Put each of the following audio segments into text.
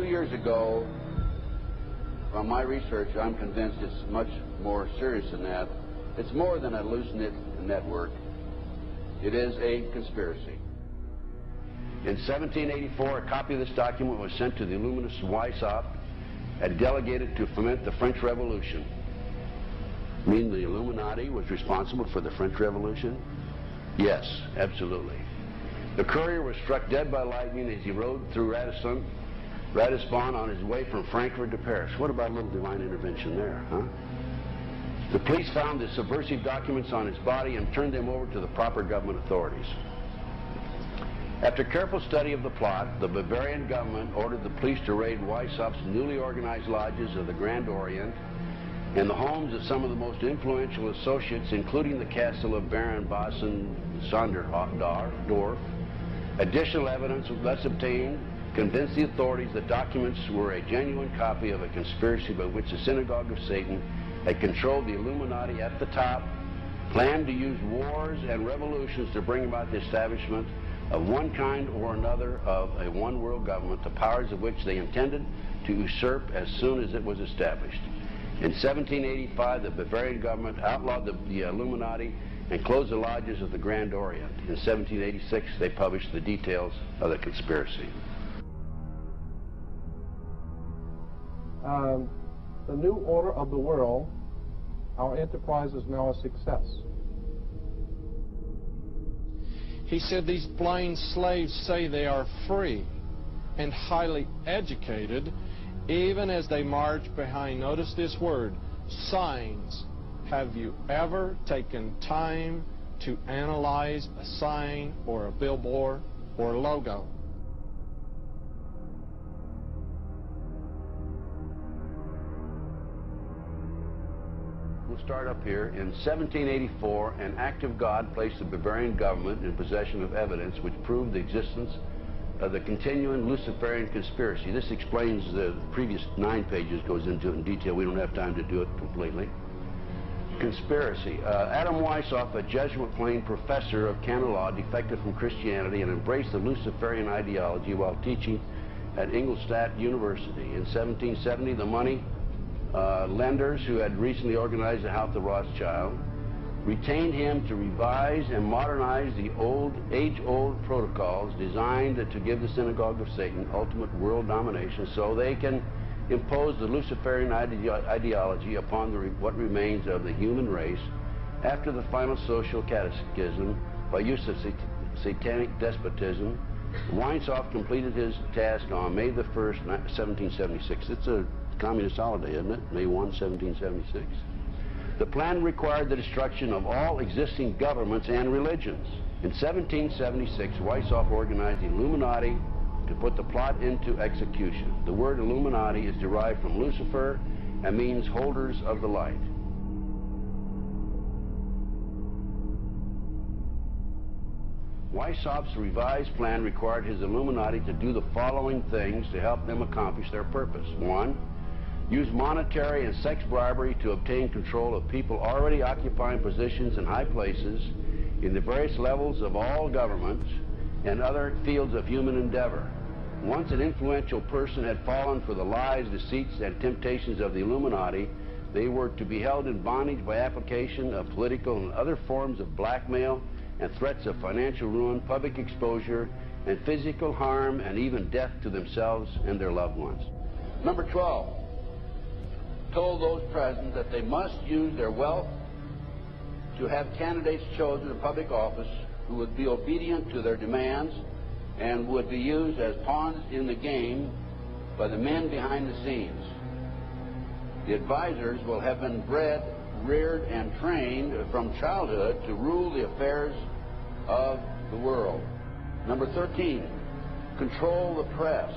years ago, from my research, I'm convinced it's much more serious than that. It's more than a loose-knit network. It is a conspiracy. In 1784, a copy of this document was sent to the Illuminist Weishaupt and delegated to foment the French Revolution. Mean the Illuminati was responsible for the French Revolution? Yes, absolutely. The courier was struck dead by lightning as he rode through Ratisbon on his way from Frankfurt to Paris. What about a little divine intervention there, huh? The police found the subversive documents on his body and turned them over to the proper government authorities. After careful study of the plot, the Bavarian government ordered the police to raid Weishaupt's newly organized lodges of the Grand Orient and the homes of some of the most influential associates, including the castle of Baron Bossen-Sonderdorf. Additional evidence thus obtained convinced the authorities that documents were a genuine copy of a conspiracy by which the Synagogue of Satan had controlled the Illuminati at the top, planned to use wars and revolutions to bring about the establishment of one kind or another of a one-world government, the powers of which they intended to usurp as soon as it was established. In 1785, the Bavarian government outlawed the Illuminati and closed the lodges of the Grand Orient. In 1786, they published the details of the conspiracy. The new order of the world, our enterprise is now a success. He said these blind slaves say they are free and highly educated, even as they march behind, notice this word, signs. Have you ever taken time to analyze a sign or a billboard or a logo? We'll start up here. In 1784, an act of God placed the Bavarian government in possession of evidence which proved the existence of the continuing Luciferian conspiracy. This explains the previous 9 pages, goes into it in detail. We don't have time to do it completely. Conspiracy. Adam Weishaupt, a Jesuit-trained professor of canon law, defected from Christianity and embraced the Luciferian ideology while teaching at Ingolstadt University. In 1770, the money lenders who had recently organized the House of Rothschild retained him to revise and modernize the age-old protocols designed to give the Synagogue of Satan ultimate world domination so they can impose the Luciferian ideology upon what remains of the human race after the final social cataclysm by use of satanic despotism. Weishaupt completed his task on May the 1st, 1776. It's a communist holiday, isn't it? May 1, 1776. The plan required the destruction of all existing governments and religions. In 1776, Weishaupt organized the Illuminati to put the plot into execution. The word Illuminati is derived from Lucifer and means holders of the light. Weishaupt's revised plan required his Illuminati to do the following things to help them accomplish their purpose. 1, use monetary and sex bribery to obtain control of people already occupying positions in high places in the various levels of all governments and other fields of human endeavor. Once an influential person had fallen for the lies, deceits, and temptations of the Illuminati, they were to be held in bondage by application of political and other forms of blackmail and threats of financial ruin, public exposure, and physical harm, and even death to themselves and their loved ones. Number 12, told those present that they must use their wealth to have candidates chosen to public office who would be obedient to their demands and would be used as pawns in the game by the men behind the scenes. The advisors will have been bred, reared, and trained from childhood to rule the affairs of the world. Number 13, control the press.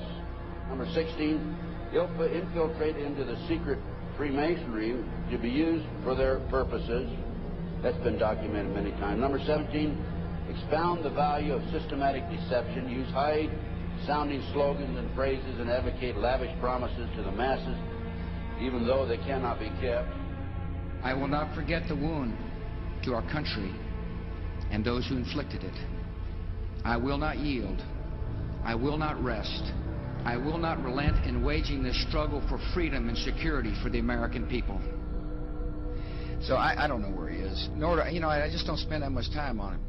Number 16, infiltrate into the secret Freemasonry to be used for their purposes. That's been documented many times. Number 17, expound the value of systematic deception, use high-sounding slogans and phrases, and advocate lavish promises to the masses, even though they cannot be kept. I will not forget the wound to our country and those who inflicted it. I will not yield. I will not rest I will not relent in waging this struggle for freedom and security for the American people. So I don't know where he is. Nor do, I just don't spend that much time on it.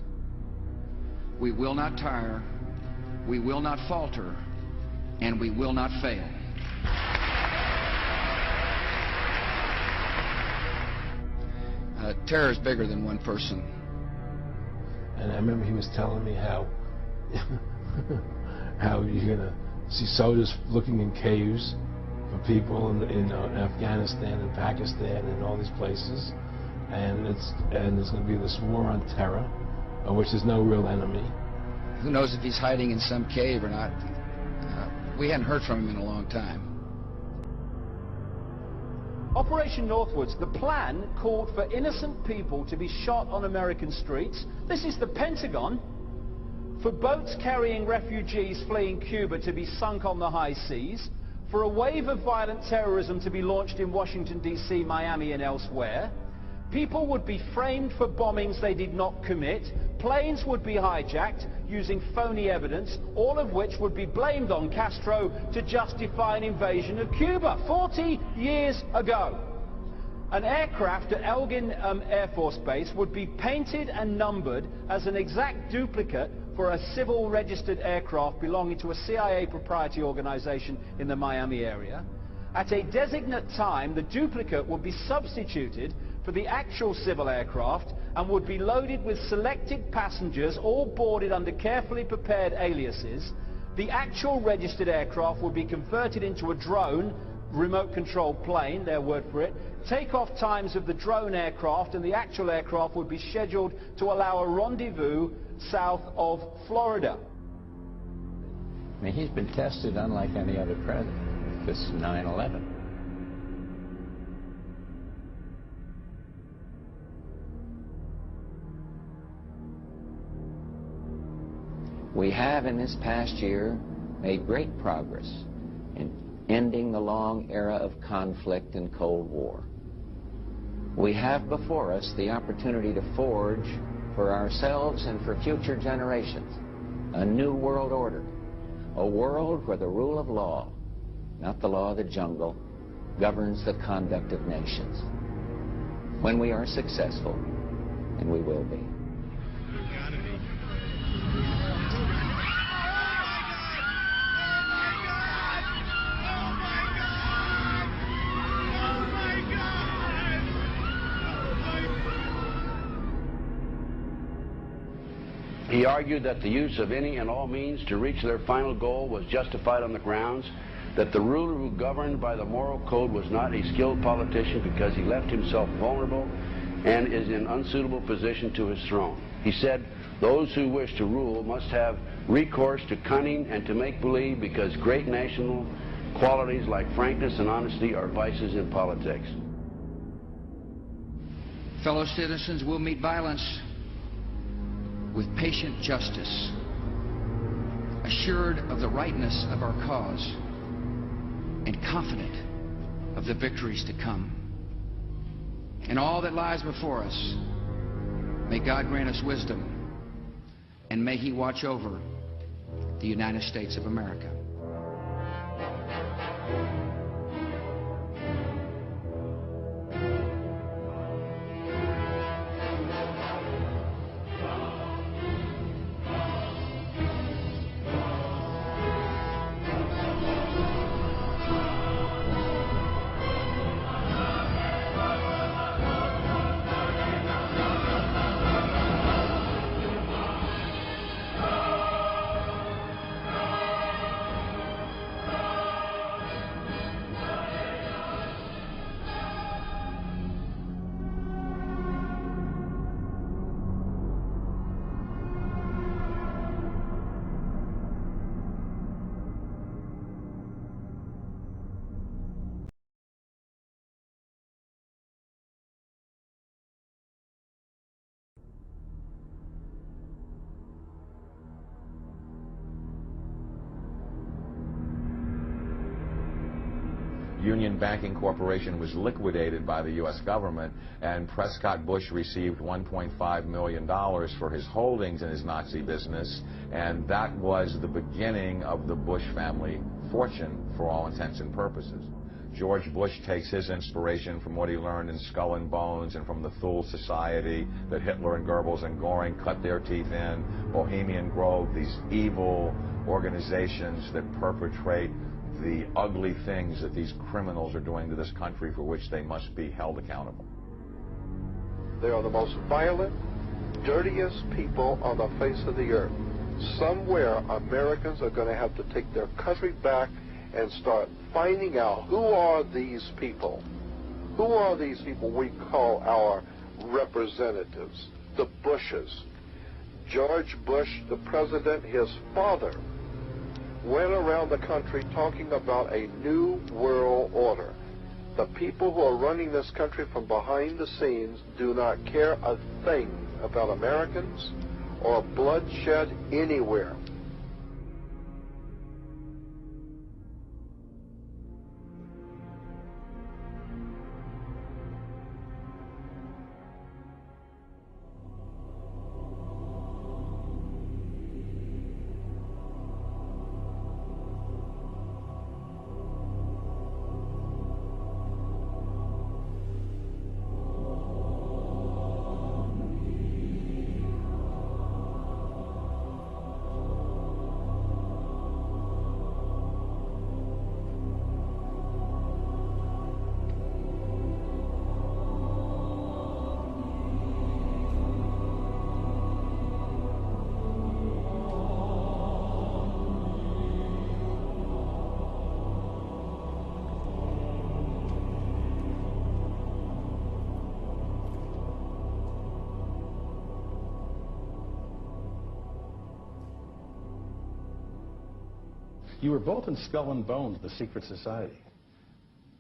We will not tire, we will not falter, and we will not fail. Terror is bigger than one person. And I remember he was telling me how you're gonna see soldiers looking in caves for people in Afghanistan and Pakistan and all these places, and there's gonna be this war on terror, of which there's no real enemy. Who knows if he's hiding in some cave or not? We hadn't heard from him in a long time. Operation Northwoods, the plan called for innocent people to be shot on American streets. This is the Pentagon. For boats carrying refugees fleeing Cuba to be sunk on the high seas. For a wave of violent terrorism to be launched in Washington, D.C., Miami, and elsewhere. People would be framed for bombings they did not commit. Planes would be hijacked using phony evidence, all of which would be blamed on Castro to justify an invasion of Cuba 40 years ago. An aircraft at Elgin Air Force Base would be painted and numbered as an exact duplicate for a civil registered aircraft belonging to a CIA proprietary organization in the Miami area. At a designate time, the duplicate would be substituted for the actual civil aircraft and would be loaded with selected passengers, all boarded under carefully prepared aliases. The actual registered aircraft would be converted into a drone, remote controlled plane, their word for it. Takeoff times of the drone aircraft and the actual aircraft would be scheduled to allow a rendezvous south of Florida. I mean, he's been tested unlike any other president. This is 9/11. We have in this past year made great progress in ending the long era of conflict and Cold War. We have before us the opportunity to forge for ourselves and for future generations a new world order, a world where the rule of law, not the law of the jungle, governs the conduct of nations. When we are successful, and we will be. He argued that the use of any and all means to reach their final goal was justified on the grounds that the ruler who governed by the moral code was not a skilled politician because he left himself vulnerable and is in unsuitable position to his throne. He said those who wish to rule must have recourse to cunning and to make-believe because great national qualities like frankness and honesty are vices in politics. Fellow citizens will meet violence with patient justice, assured of the rightness of our cause, and confident of the victories to come. In all that lies before us, may God grant us wisdom, and may He watch over the United States of America. Union Banking Corporation was liquidated by the U.S. government, and Prescott Bush received $1.5 million for his holdings in his Nazi business, and that was the beginning of the Bush family fortune for all intents and purposes. George Bush takes his inspiration from what he learned in Skull and Bones and from the Thule Society that Hitler and Goebbels and Goring cut their teeth in, Bohemian Grove, these evil organizations that perpetrate the ugly things that these criminals are doing to this country, for which they must be held accountable. They are the most violent, dirtiest people on the face of the earth. Somewhere Americans are going to have to take their country back and start finding out who are these people. Who are these people we call our representatives, the Bushes. George Bush, the president, his father, went around the country talking about a new world order. The people who are running this country from behind the scenes do not care a thing about Americans or bloodshed anywhere. You were both in Skull and Bones, the secret society.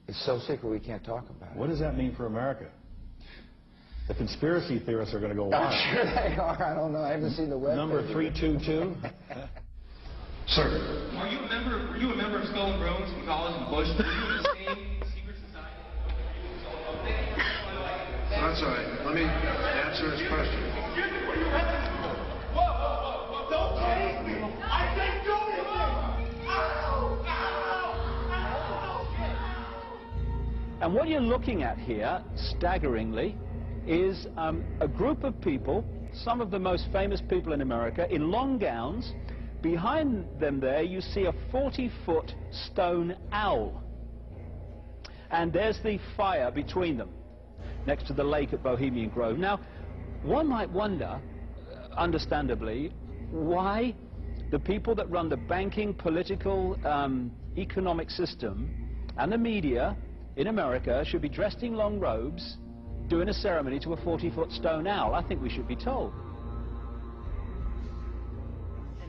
It's so secret we can't talk about it. What does that mean for America? The conspiracy theorists are going to go wild. I'm sure they are. I don't know. I haven't seen the web. Number 322. Sir. Were you a member of Skull and Bones in college in Bush? Were you in the same secret society? That's all right. Let me answer his question. Whoa. Don't chase me. I said go to him. And what you're looking at here, staggeringly, is a group of people, some of the most famous people in America, in long gowns. Behind them there, you see a 40-foot stone owl. And there's the fire between them, next to the lake at Bohemian Grove. Now, one might wonder, understandably, why the people that run the banking, political, economic system and the media in America should be dressed in long robes, doing a ceremony to a 40-foot stone owl. I think we should be told.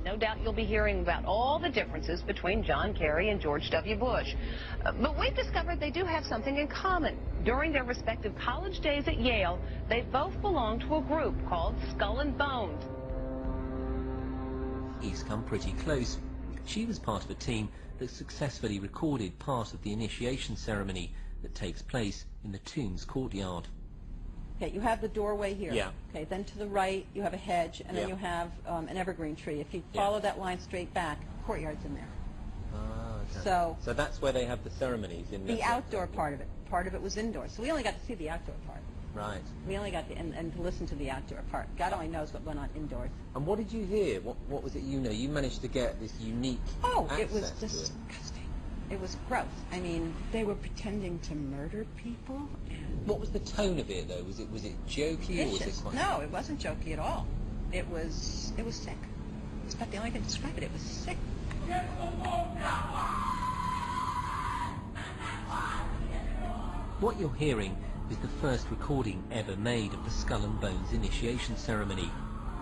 No doubt you'll be hearing about all the differences between John Kerry and George W. Bush. But we've discovered they do have something in common. During their respective college days at Yale, they both belonged to a group called Skull and Bones. He's come pretty close. She was part of a team that successfully recorded part of the initiation ceremony that takes place in the tomb's courtyard. Okay, you have the doorway here. Yeah. Okay, then to the right you have a hedge, and then you have an evergreen tree. If you follow that line straight back, courtyard's in there. Ah, okay. So that's where they have the ceremonies in the outdoor part of it. Part of it was indoors. So we only got to see the outdoor part. Right. We only got to, and to listen to the outdoor part. God only knows what went on indoors. And what did you hear? What was it you know? You managed to get this unique it was disgusting. It was gross. I mean, they were pretending to murder people. What was the tone of it, though? Was it jokey or was it quite... No, it wasn't jokey at all. It was sick. It's about the only thing to describe it. It was sick. What you're hearing is the first recording ever made of the Skull and Bones initiation ceremony.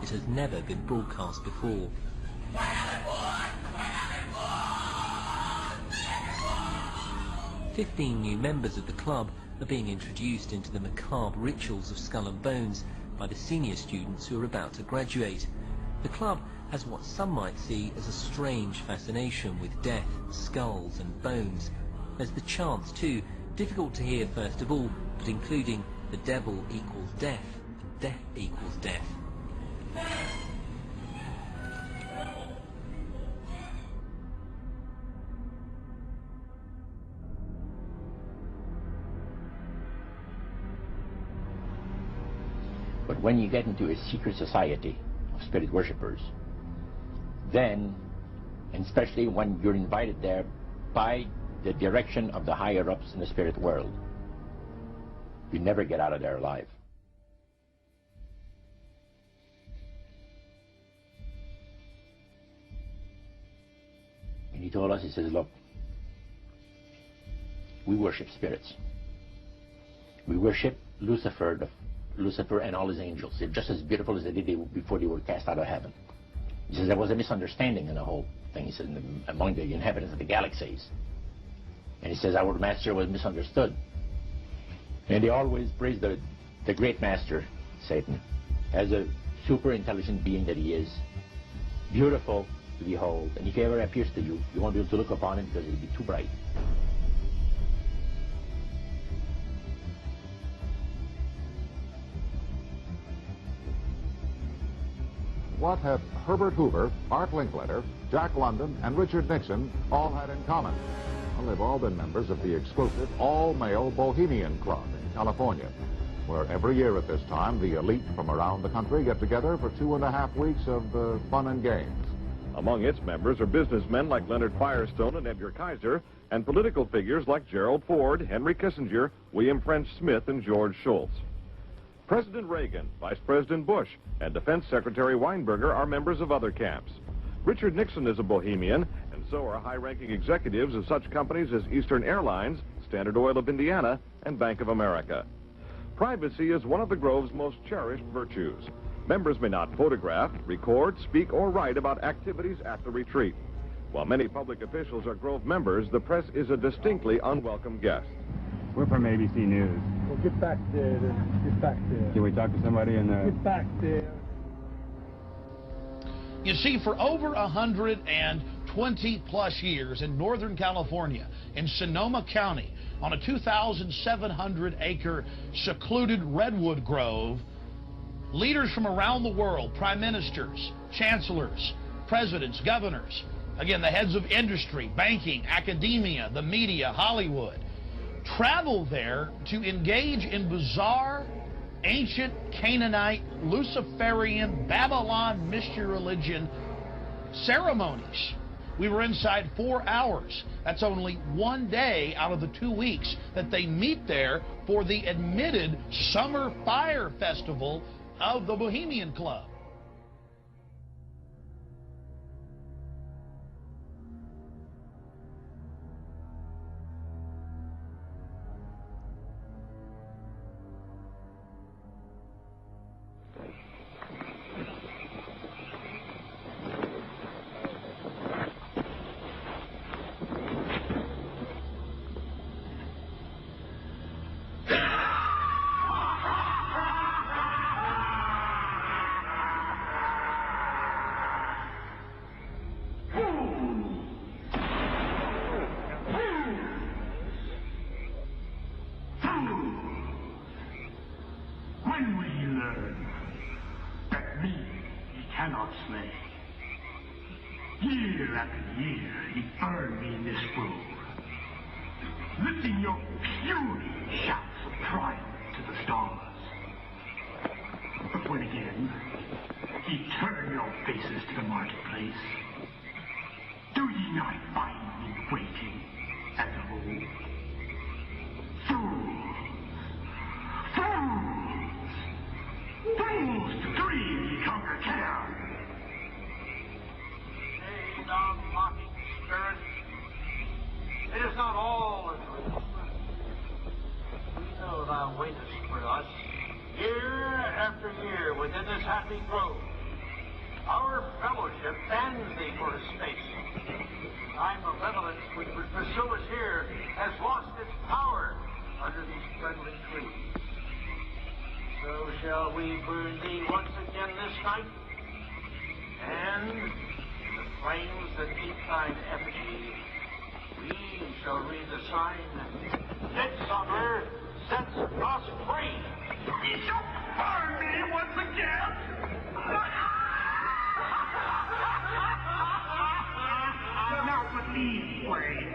It has never been broadcast before. 15 new members of the club are being introduced into the macabre rituals of Skull and Bones by the senior students who are about to graduate. The club has what some might see as a strange fascination with death, skulls and bones, There's the chants too, difficult to hear first of all, but including the devil equals death, death equals death. But when you get into a secret society of spirit worshippers, then, and especially when you're invited there by the direction of the higher-ups in the spirit world, you never get out of there alive. And he told us, he says, look, we worship spirits. We worship Lucifer and all his angels. They're just as beautiful as they did before they were cast out of heaven. He says there was a misunderstanding in the whole thing. He says among the inhabitants of the galaxies. And he says our master was misunderstood. And they always praise the great master, Satan, as a super intelligent being that he is, beautiful to behold. And if he ever appears to you, you won't be able to look upon him because it'll be too bright. What had Herbert Hoover, Art Linkletter, Jack London, and Richard Nixon all had in common? Well, they've all been members of the exclusive all-male Bohemian Club in California, where every year at this time the elite from around the country get together for 2.5 weeks of fun and games. Among its members are businessmen like Leonard Firestone and Edgar Kaiser, and political figures like Gerald Ford, Henry Kissinger, William French Smith, and George Shultz. President Reagan, Vice President Bush, and Defense Secretary Weinberger are members of other camps. Richard Nixon is a Bohemian, and so are high-ranking executives of such companies as Eastern Airlines, Standard Oil of Indiana, and Bank of America. Privacy is one of the Grove's most cherished virtues. Members may not photograph, record, speak, or write about activities at the retreat. While many public officials are Grove members, the press is a distinctly unwelcome guest. We're from ABC News. Well, get back there. Get back there. Can we talk to somebody in the... Get back there. You see, for over 120-plus years in Northern California, in Sonoma County, on a 2,700-acre secluded redwood grove, leaders from around the world, prime ministers, chancellors, presidents, governors, again, the heads of industry, banking, academia, the media, Hollywood, travel there to engage in bizarre, ancient Canaanite, Luciferian, Babylon mystery religion ceremonies. We were inside 4 hours. That's only one day out of the 2 weeks that they meet there for the admitted Summer Fire Festival of the Bohemian Club. Year after year, he burned me in this grove, lifting your puny shouts of triumph to the stars. But when again, he turned your faces to the marketplace, do ye not find me waiting as of old? Fools! Fools! Fools to dream ye conquer care! Thou mocking spirit, it is not all a dream. We know thou waitest for us, year after year within this happy grove. Our fellowship bends thee for a space. Thy malevolence which would pursue us here has lost its power under these friendly trees. So shall we burn thee once again this night, and flames that eat thine effigy, We shall read the sign. Midsummer sets us free. He shall burn me once again. Now but these ways,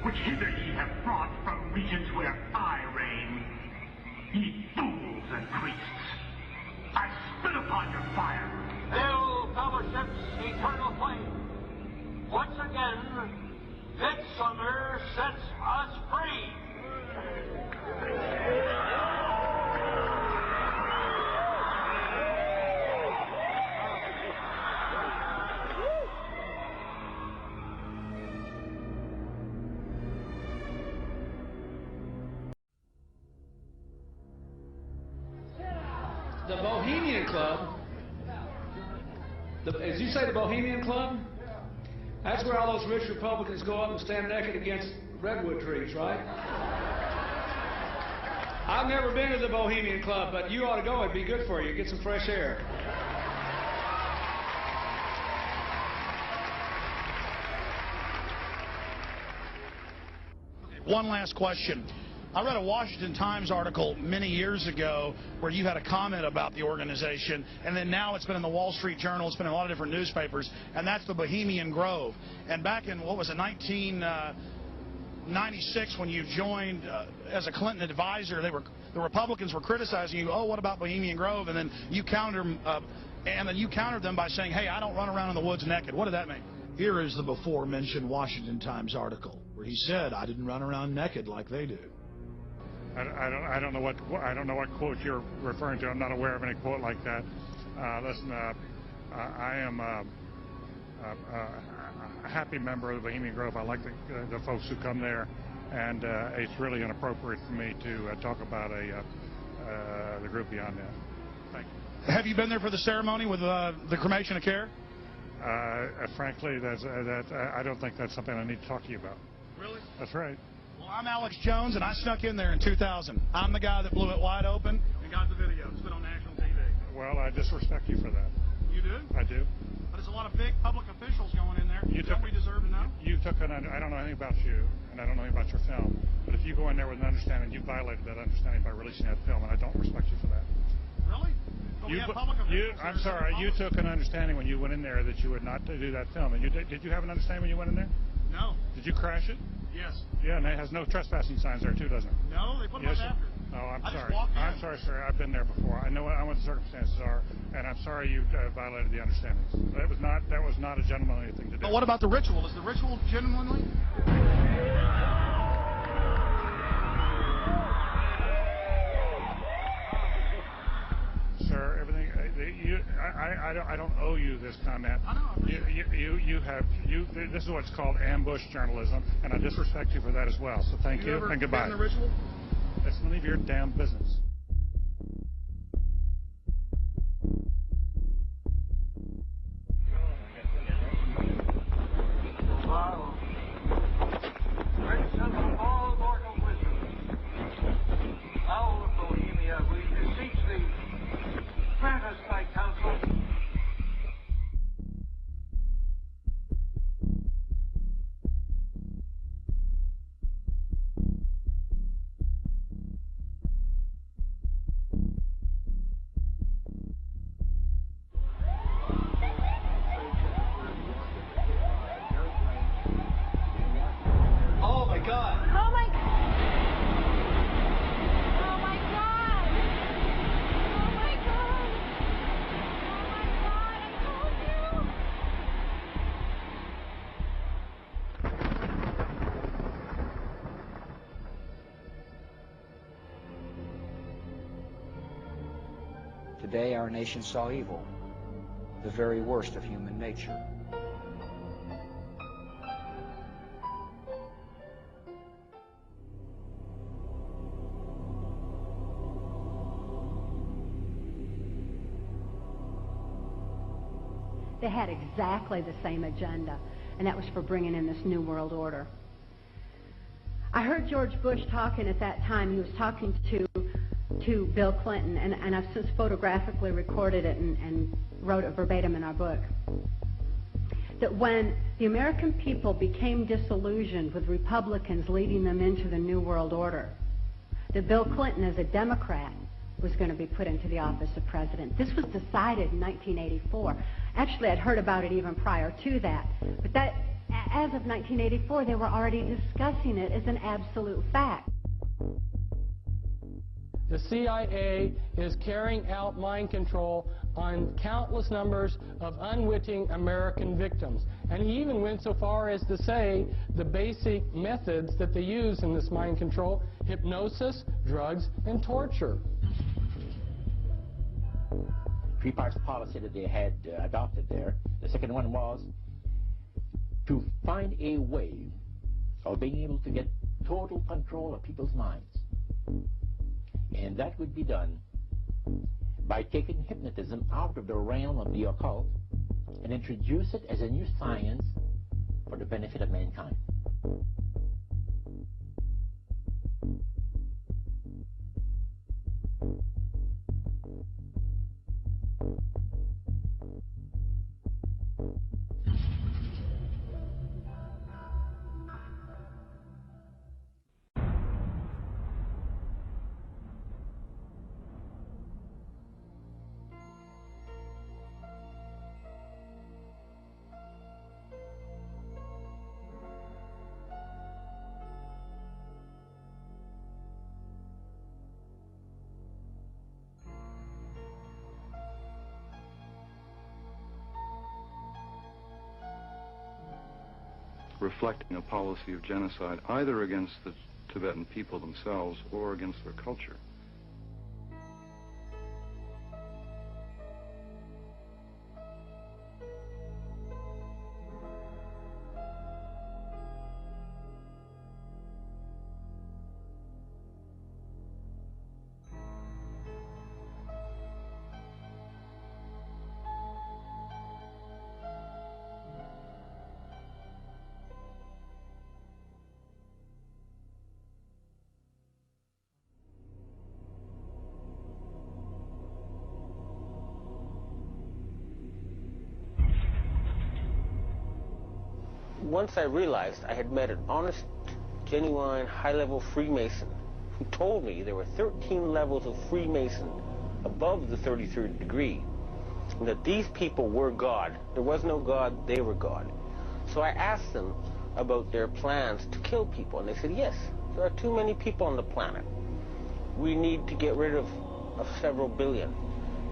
which hither ye have brought from regions where I reign, ye fools and priests, I spit upon your fire. Hail, fellowship's eternal flame. Once again, midsummer sets us free. The Bohemian Club, as you say, the Bohemian Club, that's where all those rich Republicans go up and stand naked against redwood trees, right? I've never been to the Bohemian Club, but you ought to go. It'd be good for you. Get some fresh air. One last question. I read a Washington Times article many years ago where you had a comment about the organization, and then now it's been in the Wall Street Journal, it's been in a lot of different newspapers, and that's the Bohemian Grove. And back in, what was it, 1996, when you joined as a Clinton advisor, the Republicans were criticizing you, oh, what about Bohemian Grove? And then you countered them by saying, hey, I don't run around in the woods naked. What did that mean? Here is the before-mentioned Washington Times article where he said, I didn't run around naked like they do. I don't know what quote you're referring to. I'm not aware of any quote like that. Listen, I am a happy member of the Bohemian Grove. I like the folks who come there, and it's really inappropriate for me to talk about the group beyond that. Thank you. Have you been there for the ceremony with the cremation of care? Frankly, I don't think that's something I need to talk to you about. Really? That's right. Well, I'm Alex Jones, and I snuck in there in 2000. I'm the guy that blew it wide open and got the video. It's been on national TV. Well, I disrespect you for that. You do? I do. But there's a lot of big public officials going in there. Don't we deserve to know? I don't know anything about you, and I don't know anything about your film. But if you go in there with an understanding, you violated that understanding by releasing that film, and I don't respect you for that. Really? But we have public officials. I'm sorry. You took an understanding when you went in there that you would not do that film. And did you have an understanding when you went in there? No. Did you crash it? Yes. Yeah, and it has no trespassing signs there too, doesn't it? No, they put them up after. Oh, I'm sorry. I'm sorry, sir. I've been there before. I know what the circumstances are, and I'm sorry you violated the understandings. That was not a gentlemanly thing to do. But what about the ritual? Is the ritual gentlemanly? Sir, everything. I don't owe you this comment. I know. This is what's called ambush journalism, and I disrespect you for that as well. So thank you and goodbye. Been in the ritual? It's none of your damn business. Wow. Prince of all mortal wisdom, owl of Bohemia, we beseech thee, grant us thy counsel. Oh my God! Oh my God! Oh my God! Oh my God! Oh my God! I told you! Today our nation saw evil, the very worst of human nature. They had exactly the same agenda, and that was for bringing in this New World Order. I heard George Bush talking at that time. He was talking to Bill Clinton, and I've since photographically recorded it and wrote it verbatim in our book. that when the American people became disillusioned with Republicans leading them into the New World Order, that Bill Clinton, as a Democrat, was going to be put into the office of president. This was decided in 1984. Actually, I'd heard about it even prior to that. But that, as of 1984, they were already discussing it as an absolute fact. The CIA is carrying out mind control on countless numbers of unwitting American victims. And he even went so far as to say the basic methods that they use in this mind control: hypnosis, drugs, and torture. Three parts policy that they had adopted there. The second one was to find a way of being able to get total control of people's minds. And that would be done by taking hypnotism out of the realm of the occult and introduce it as a new science for the benefit of mankind. Reflecting a policy of genocide either against the Tibetan people themselves or against their culture. Once I realized I had met an honest, genuine, high-level Freemason who told me there were 13 levels of Freemason above the 33rd degree, and that these people were God. There was no God, they were God. So I asked them about their plans to kill people, and they said, yes, there are too many people on the planet. We need to get rid of several billion,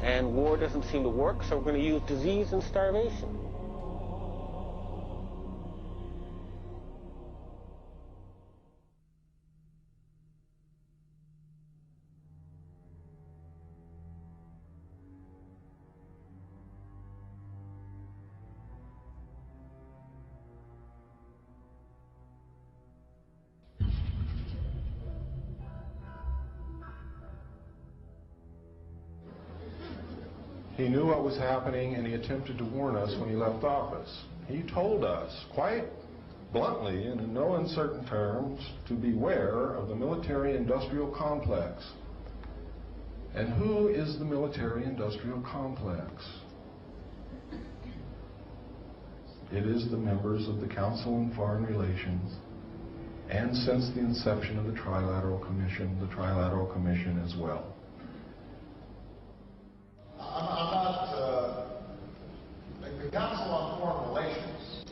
and war doesn't seem to work, so we're going to use disease and starvation. He knew what was happening, and he attempted to warn us when he left office. He told us, quite bluntly and in no uncertain terms, to beware of the military-industrial complex. And who is the military-industrial complex? It is the members of the Council on Foreign Relations, and since the inception of the Trilateral Commission as well. I'm not, the Council on Foreign Relations,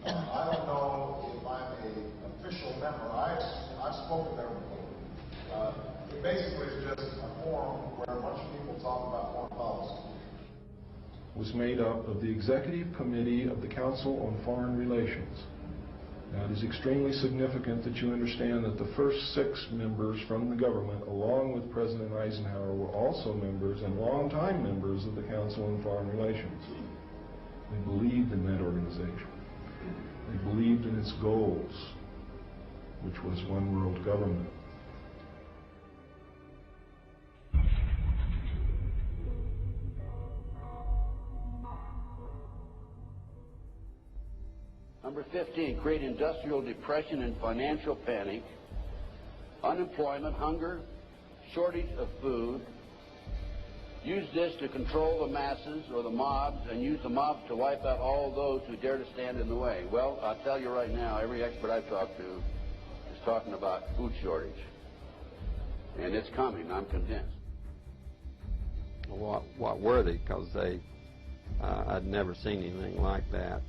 I don't know if I'm an official member. I've spoken there before. It basically is just a forum where a bunch of people talk about foreign policy. Was made up of the Executive Committee of the Council on Foreign Relations. Now, it is extremely significant that you understand that the first 6 members from the government, along with President Eisenhower, were also members and longtime members of the Council on Foreign Relations. They believed in that organization. They believed in its goals, which was one world government. Number 15, create industrial depression and financial panic, unemployment, hunger, shortage of food, use this to control the masses or the mobs and use the mob to wipe out all those who dare to stand in the way. Well, I'll tell you right now, every expert I've talked to is talking about food shortage. And it's coming, I'm convinced. What were they? Because I'd never seen anything like that.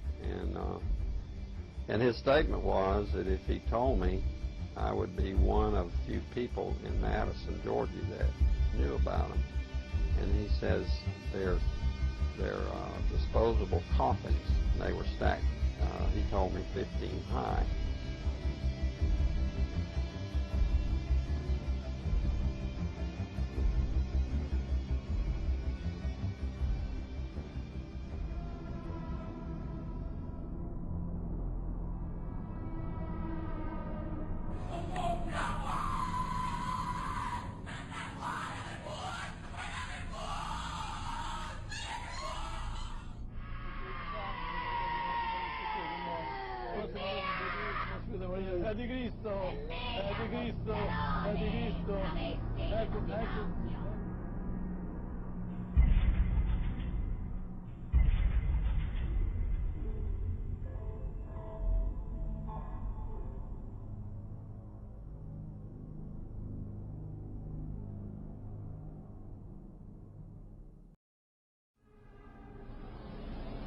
And his statement was that if he told me, I would be one of few people in Madison, Georgia that knew about them. And he says they're disposable coffins. They were stacked, he told me, 15 high.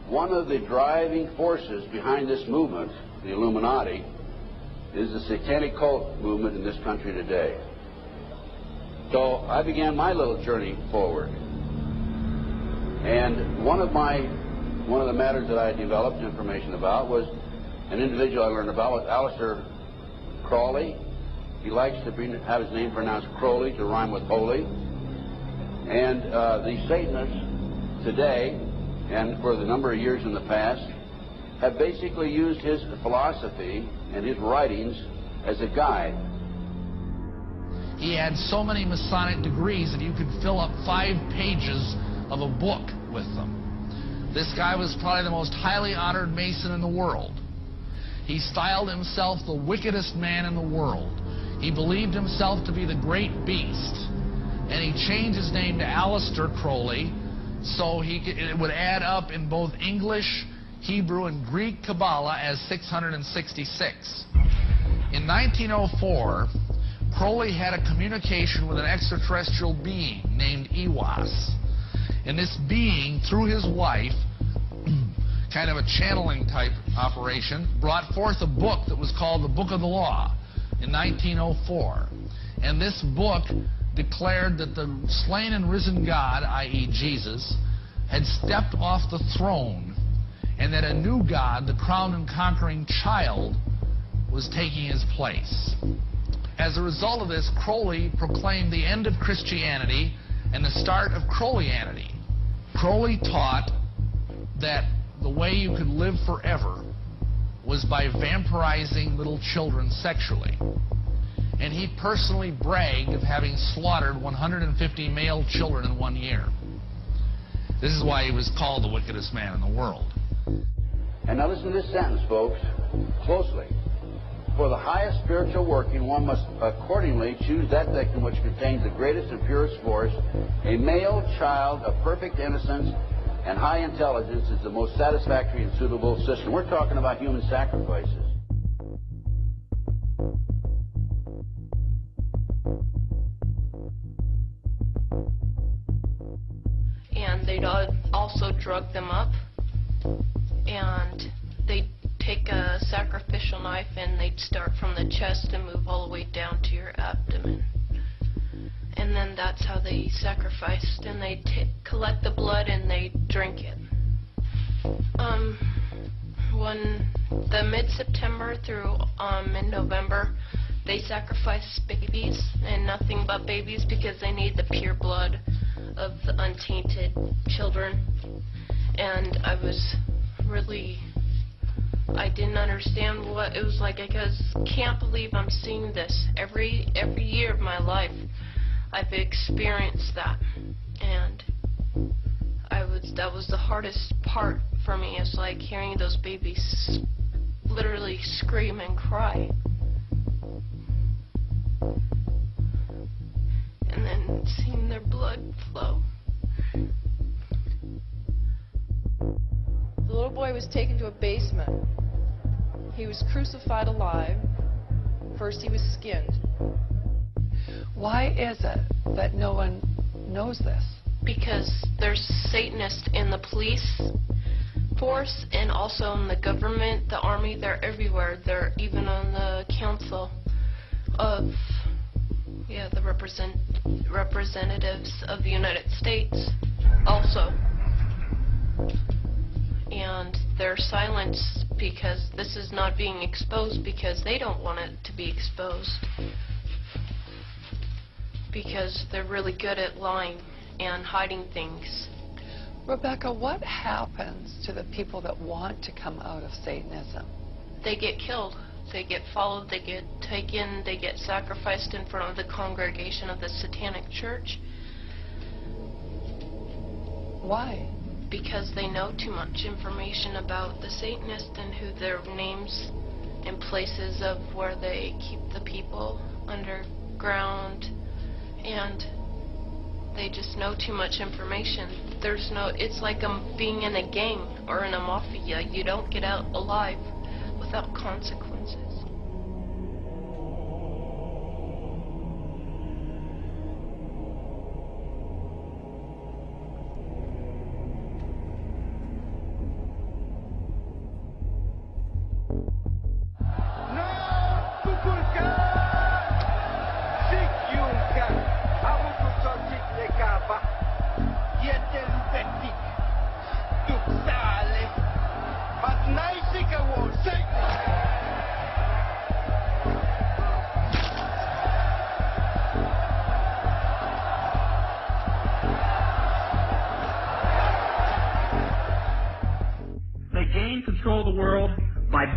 One of the driving forces behind this movement, the Illuminati, is the satanic cult movement in this country today. So I began my little journey forward. And one of the matters that I developed information about was an individual I learned about was Aleister Crowley. He likes to have his name pronounced Crowley to rhyme with holy. And the Satanists today, and for the number of years in the past, have basically used his philosophy and his writings as a guide. He had so many Masonic degrees that you could fill up 5 pages of a book with them. This guy was probably the most highly honored Mason in the world. He styled himself the wickedest man in the world. He believed himself to be the great beast. And he changed his name to Aleister Crowley, so it would add up in both English, Hebrew, and Greek Kabbalah as 666. In 1904, Crowley had a communication with an extraterrestrial being named Iwas. And this being, through his wife, kind of a channeling type operation, brought forth a book that was called the Book of the Law in 1904. And this book declared that the slain and risen God, i.e. Jesus, had stepped off the throne, and that a new God, the crowned and conquering child, was taking his place. As a result of this, Crowley proclaimed the end of Christianity and the start of Crowleyanity. Crowley taught that the way you could live forever was by vampirizing little children sexually. And he personally bragged of having slaughtered 150 male children in 1 year. This is why he was called the wickedest man in the world. And now listen to this sentence, folks, closely. For the highest spiritual working, one must accordingly choose that victim which contains the greatest and purest force. A male child of perfect innocence and high intelligence is the most satisfactory and suitable system. We're talking about human sacrifices. And they'd also drug them up, and they'd take a sacrificial knife and they'd start from the chest and move all the way down to your abdomen. And then that's how they sacrificed, and they'd collect the blood and they'd drink it. When the mid-September through mid-November, they sacrifice babies and nothing but babies because they need the pure blood of the untainted children. And I didn't understand what it was like. I can't believe I'm seeing this every year of my life. I've experienced that, and that was the hardest part for me. It's like hearing those babies literally scream and cry, and then seeing their blood flow. The little boy was taken to a basement. He was crucified alive. First he was skinned. Why is it that no one knows this? Because there's Satanists in the police force and also in the government, the army. They're everywhere. They're even on the council of, the representatives of the United States also. And they're silenced because this is not being exposed because they don't want it to be exposed. Because they're really good at lying and hiding things. Rebecca, what happens to the people that want to come out of Satanism? They get killed. They get followed. They get taken. They get sacrificed in front of the congregation of the Satanic Church. Why? Because they know too much information about the Satanists and who their names and places of where they keep the people underground, and they just know too much information. It's like being in a gang or in a mafia. You don't get out alive without consequences.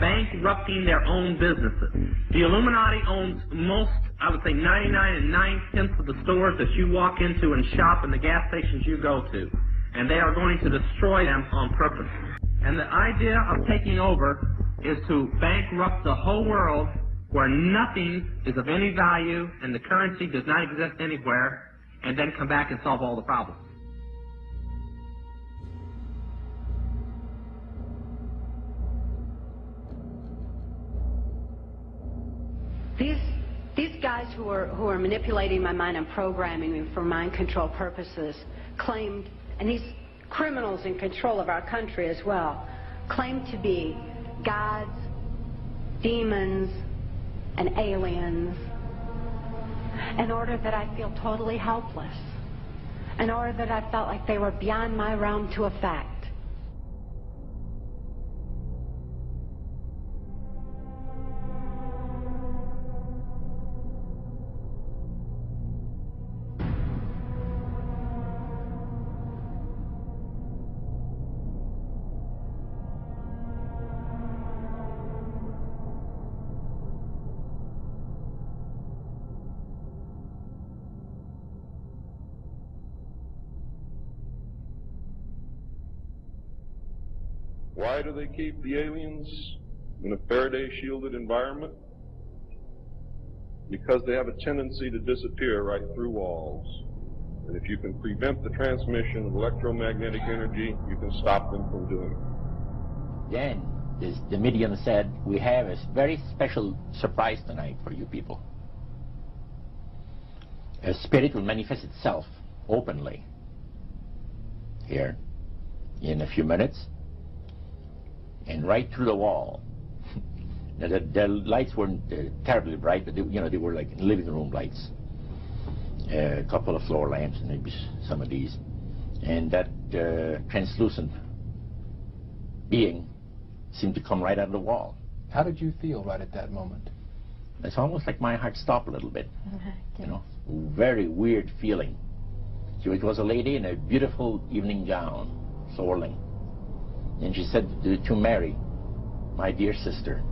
Bankrupting their own businesses. The Illuminati owns most, I would say 99 9/10 of the stores that you walk into and shop and the gas stations you go to. And they are going to destroy them on purpose. And the idea of taking over is to bankrupt the whole world where nothing is of any value and the currency does not exist anywhere, and then come back and solve all the problems. These guys who are manipulating my mind and programming me for mind control purposes claimed, and these criminals in control of our country as well, claim to be gods, demons, and aliens in order that I feel totally helpless, in order that I felt like they were beyond my realm to affect. Why do they keep the aliens in a Faraday-shielded environment? Because they have a tendency to disappear right through walls. And if you can prevent the transmission of electromagnetic energy, you can stop them from doing it. Then, the medium said, we have a very special surprise tonight for you people. A spirit will manifest itself openly here in a few minutes. And right through the wall. Now, the lights weren't terribly bright, but they were like living room lights. A couple of floor lamps, and maybe some of these. And that translucent being seemed to come right out of the wall. How did you feel right at that moment? It's almost like my heart stopped a little bit. Very weird feeling. So it was a lady in a beautiful evening gown, swirling. And she said to Mary, my dear sister,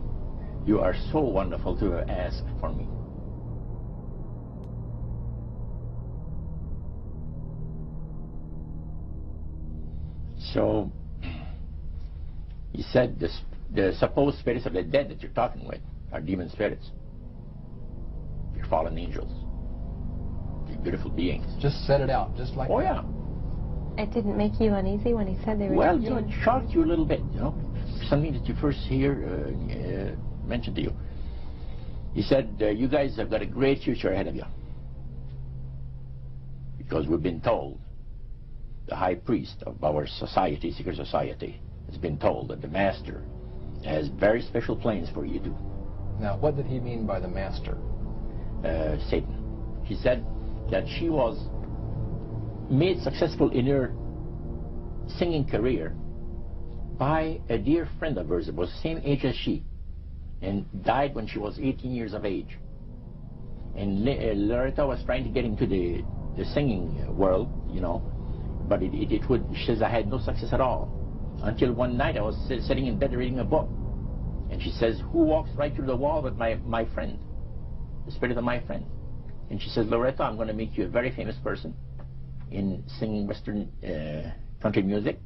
you are so wonderful to have asked for me. So, he said the supposed spirits of the dead that you're talking with are demon spirits. They're fallen angels. They're beautiful beings. Just set it out, just like that. Oh, that. yeah. It didn't make you uneasy when he said they were... Well, you know, it shocked you a little bit, you know. Something that you first hear mentioned to you. He said, you guys have got a great future ahead of you. Because we've been told, the high priest of our society, secret society, has been told that the master has very special plans for you too. Now, what did he mean by the master? Satan. He said that she was made successful in her singing career by a dear friend of hers that was the same age as she and died when she was 18 years of age. And Loretta was trying to get into the singing world, you know, but she says, I had no success at all. Until one night I was sitting in bed reading a book. And she says, who walks right through the wall but my friend, the spirit of my friend? And she says, Loretta, I'm going to make you a very famous person in singing Western country music,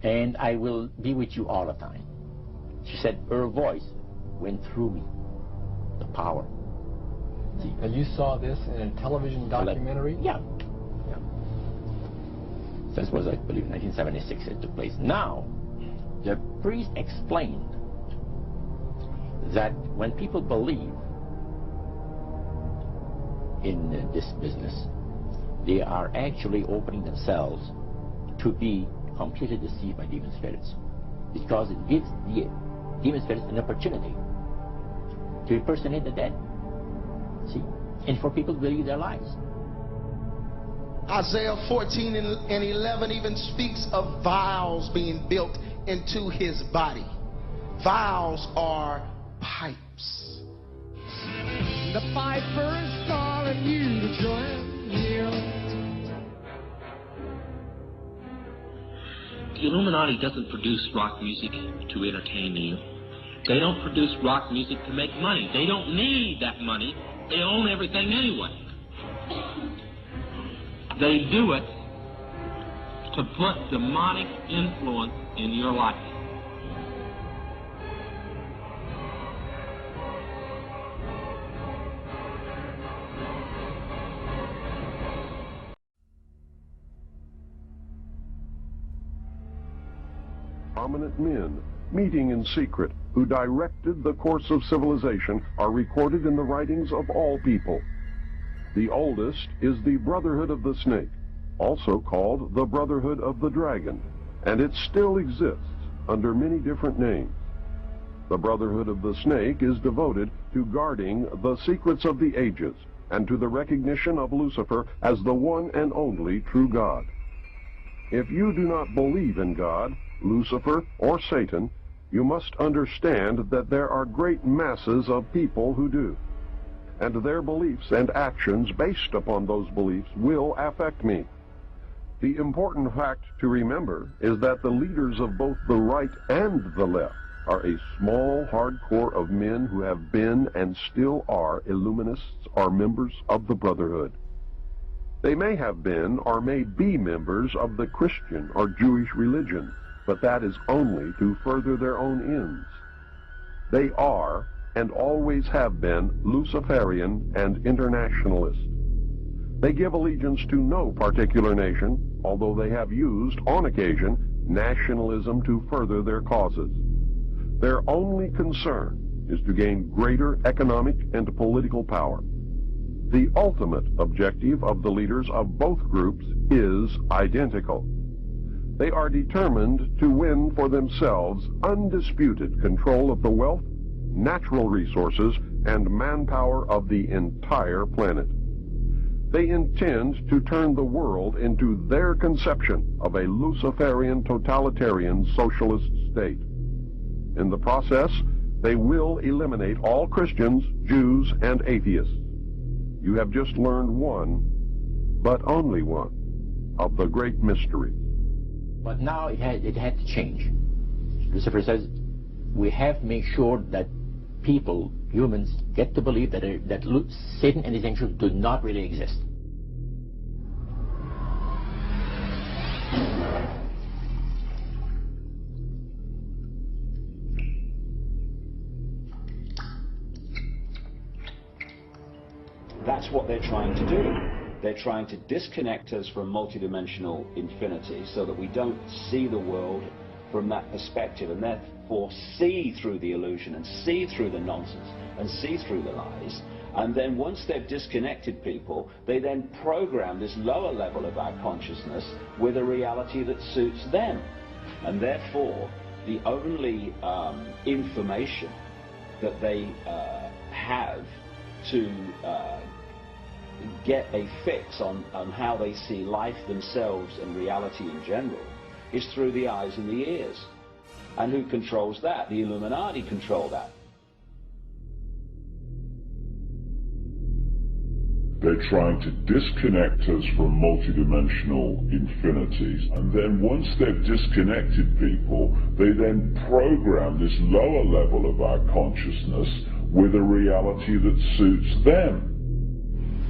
and I will be with you all the time. She said, her voice went through me, the power. See? And you saw this in a television documentary? Yeah. This was, I believe, 1976 it took place. Now, the priest explained that when people believe in this business, they are actually opening themselves to be completely deceived by demon spirits, because it gives the demon spirits an opportunity to impersonate the dead, see, and for people to believe their lies. Isaiah 14 and 11 even speaks of vials being built into his body. Vials are pipes. The piper is calling you to join him. The Illuminati doesn't produce rock music to entertain you. They don't produce rock music to make money. They don't need that money. They own everything anyway. They do it to put demonic influence in your life. Prominent men, meeting in secret, who directed the course of civilization, are recorded in the writings of all people. The oldest is the Brotherhood of the Snake, also called the Brotherhood of the Dragon, and it still exists under many different names. The Brotherhood of the Snake is devoted to guarding the secrets of the ages and to the recognition of Lucifer as the one and only true God. If you do not believe in God, Lucifer, or Satan, you must understand that there are great masses of people who do. And their beliefs and actions based upon those beliefs will affect me. The important fact to remember is that the leaders of both the right and the left are a small, hard core of men who have been and still are Illuminists or members of the Brotherhood. They may have been or may be members of the Christian or Jewish religion, but that is only to further their own ends. They are and always have been Luciferian and internationalist. They give allegiance to no particular nation, although they have used, on occasion, nationalism to further their causes. Their only concern is to gain greater economic and political power. The ultimate objective of the leaders of both groups is identical. They are determined to win for themselves undisputed control of the wealth, natural resources, and manpower of the entire planet. They intend to turn the world into their conception of a Luciferian totalitarian socialist state. In the process, they will eliminate all Christians, Jews, and atheists. You have just learned one, but only one, of the great mysteries. But now it had to change. Lucifer says we have to make sure that people, humans, get to believe that Satan and his angels do not really exist. That's what they're trying to do. They're trying to disconnect us from multidimensional infinity so that we don't see the world from that perspective, and therefore see through the illusion and see through the nonsense and see through the lies. And then once they've disconnected people, they then program this lower level of our consciousness with a reality that suits them. And therefore, the only information that they have to get a fix on how they see life themselves and reality in general is through the eyes and the ears. And who controls that? The Illuminati control that. They're trying to disconnect us from multidimensional infinities, and then once they've disconnected people, they then program this lower level of our consciousness with a reality that suits them.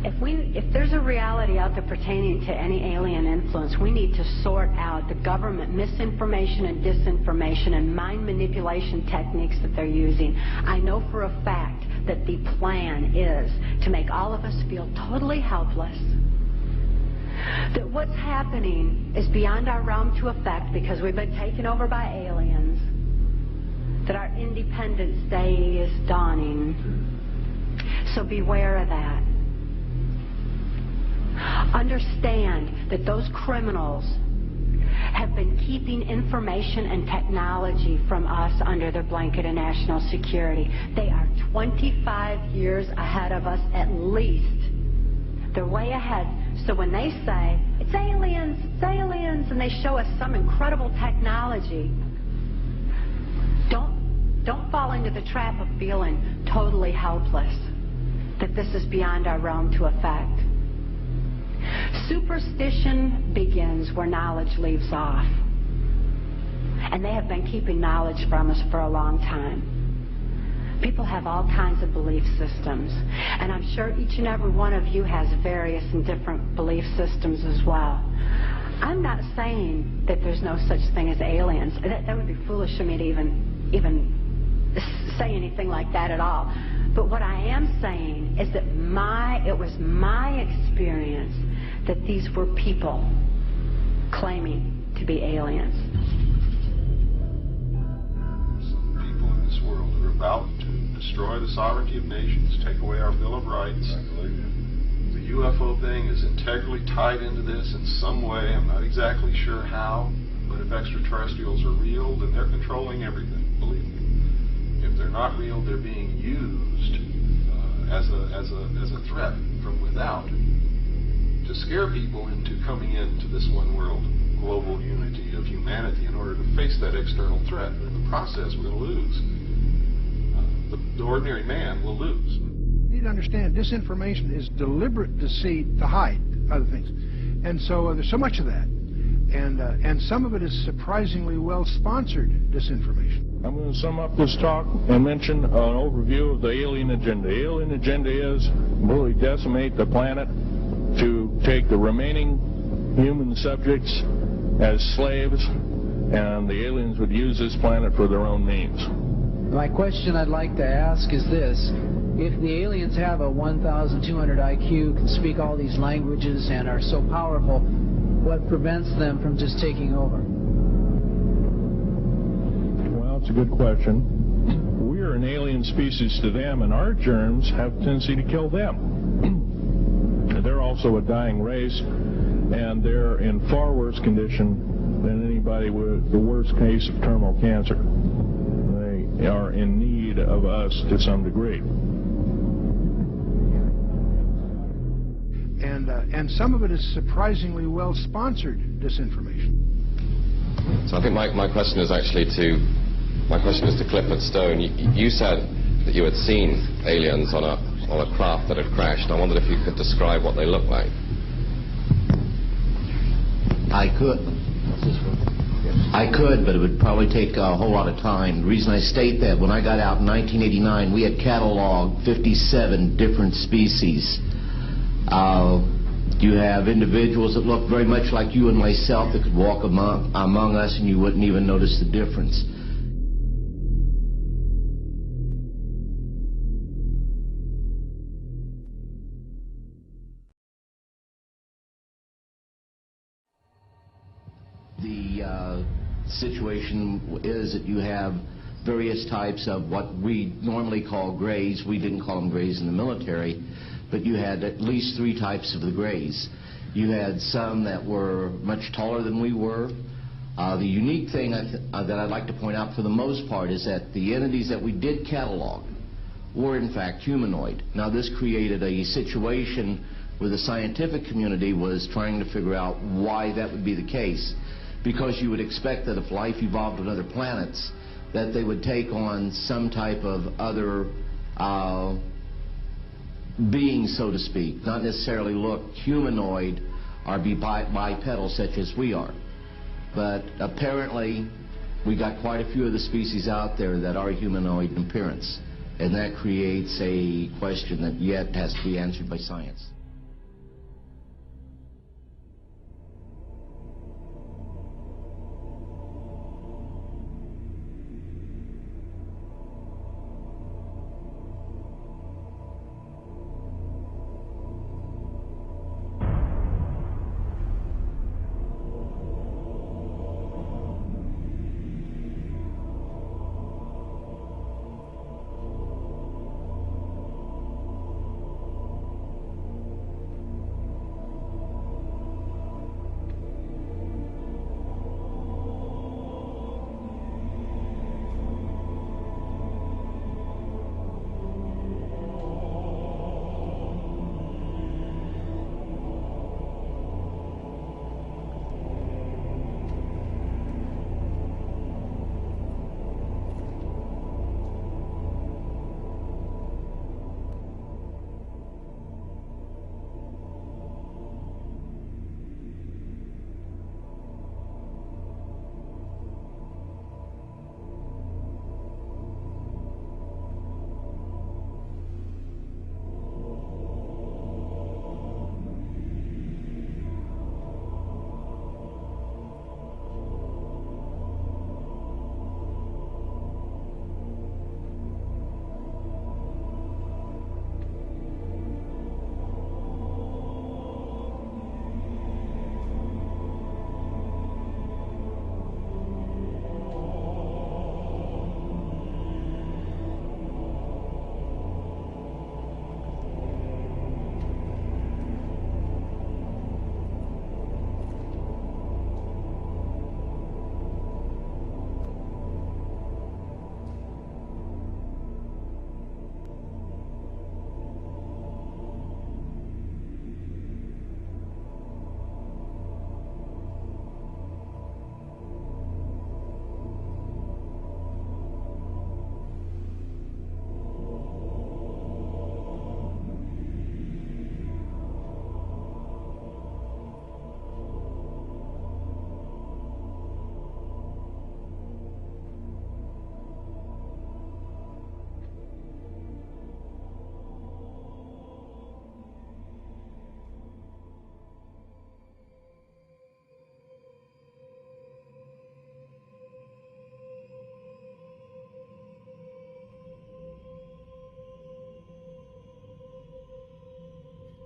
If there's a reality out there pertaining to any alien influence, we need to sort out the government misinformation and disinformation and mind manipulation techniques that they're using. I know for a fact that the plan is to make all of us feel totally helpless, that what's happening is beyond our realm to affect because we've been taken over by aliens, that our Independence Day is dawning. So beware of that. Understand that those criminals have been keeping information and technology from us under their blanket of national security. They are 25 years ahead of us at least. They're way ahead. So when they say, it's aliens, and they show us some incredible technology, don't fall into the trap of feeling totally helpless, that this is beyond our realm to affect. Superstition begins where knowledge leaves off. And they have been keeping knowledge from us for a long time. People have all kinds of belief systems. And I'm sure each and every one of you has various and different belief systems as well. I'm not saying that there's no such thing as aliens. That would be foolish of me to even say anything like that at all. But what I am saying is that it was my experience that these were people claiming to be aliens. Some people in this world are about to destroy the sovereignty of nations, take away our Bill of Rights. The UFO thing is integrally tied into this in some way. I'm not exactly sure how, but if extraterrestrials are real, then they're controlling everything, believe me. If they're not real, they're being used as a threat from without to scare people into coming into this one world global unity of humanity in order to face that external threat. But in the process, we're going to lose. The ordinary man will lose. You need to understand, disinformation is deliberate deceit to hide other things. And so there's so much of that. And some of it is surprisingly well-sponsored disinformation. I'm going to sum up this talk and mention an overview of the alien agenda. The alien agenda is really decimate the planet, to take the remaining human subjects as slaves, and the aliens would use this planet for their own means. My question I'd like to ask is this: if the aliens have a 1,200 IQ, can speak all these languages, and are so powerful, what prevents them from just taking over? Well, it's a good question. We are an alien species to them, and our germs have a tendency to kill them. They're also a dying race, and they're in far worse condition than anybody with the worst case of terminal cancer. They are in need of us to some degree. And some of it is surprisingly well-sponsored disinformation. So I think my question is actually to Clifford Stone. You said that you had seen aliens on a craft that had crashed. I wondered if you could describe what they looked like. I could, but it would probably take a whole lot of time. The reason I state that, when I got out in 1989, we had cataloged 57 different species. You have individuals that look very much like you and myself that could walk among us and you wouldn't even notice the difference. situation is that you have various types of what we normally call grays. We didn't call them grays in the military, but you had at least 3 types of the grays. You had some that were much taller than we were. The unique thing that I'd like to point out for the most part is that the entities that we did catalog were in fact humanoid. Now this created a situation where the scientific community was trying to figure out why that would be the case, because you would expect that if life evolved on other planets that they would take on some type of other being, so to speak, not necessarily look humanoid or be bipedal such as we are. But apparently we got quite a few of the species out there that are humanoid in appearance, and that creates a question that yet has to be answered by science.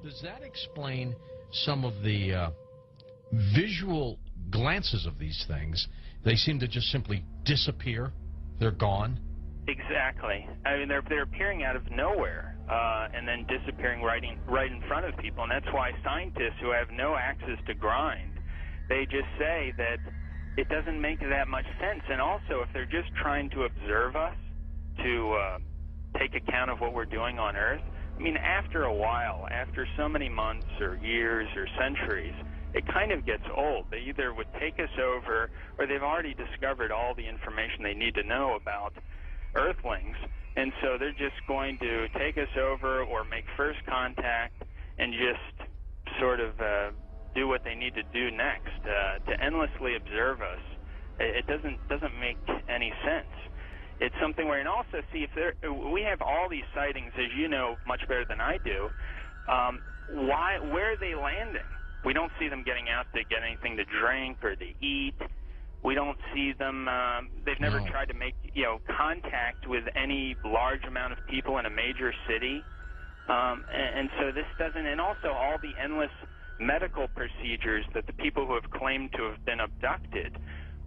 Does that explain some of the visual glances of these things? They seem to just simply disappear. They're gone. Exactly. I mean, they're appearing out of nowhere and then disappearing right in front of people. And that's why scientists who have no axes to grind, they just say that it doesn't make that much sense. And also, if they're just trying to observe us, to take account of what we're doing on Earth, I mean, after a while, after so many months or years or centuries, it kind of gets old. They either would take us over, or they've already discovered all the information they need to know about Earthlings, and so they're just going to take us over or make first contact and just sort of do what they need to do next. To endlessly observe us, it doesn't make any sense. It's something where, and also see if we have all these sightings, as you know much better than I do. Where are they landing? We don't see them getting out to get anything to drink or to eat. We don't see them. They've never tried to make contact with any large amount of people in a major city, and so this doesn't. And also all the endless medical procedures that the people who have claimed to have been abducted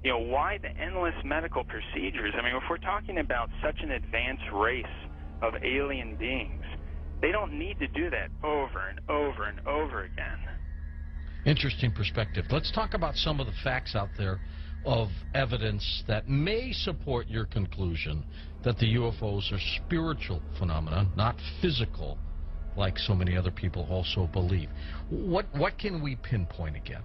You know, why the endless medical procedures? I mean, if we're talking about such an advanced race of alien beings, they don't need to do that over and over and over again. Interesting perspective. Let's talk about some of the facts out there of evidence that may support your conclusion that the UFOs are spiritual phenomena, not physical, like so many other people also believe. What can we pinpoint again?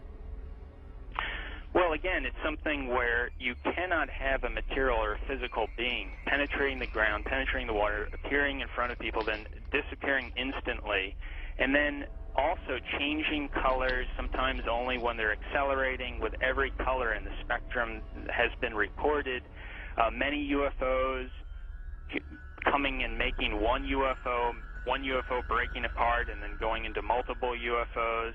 Well, again, it's something where you cannot have a material or a physical being penetrating the ground, penetrating the water, appearing in front of people, then disappearing instantly, and then also changing colors, sometimes only when they're accelerating, with every color in the spectrum has been reported. Many UFOs coming and making one UFO breaking apart and then going into multiple UFOs.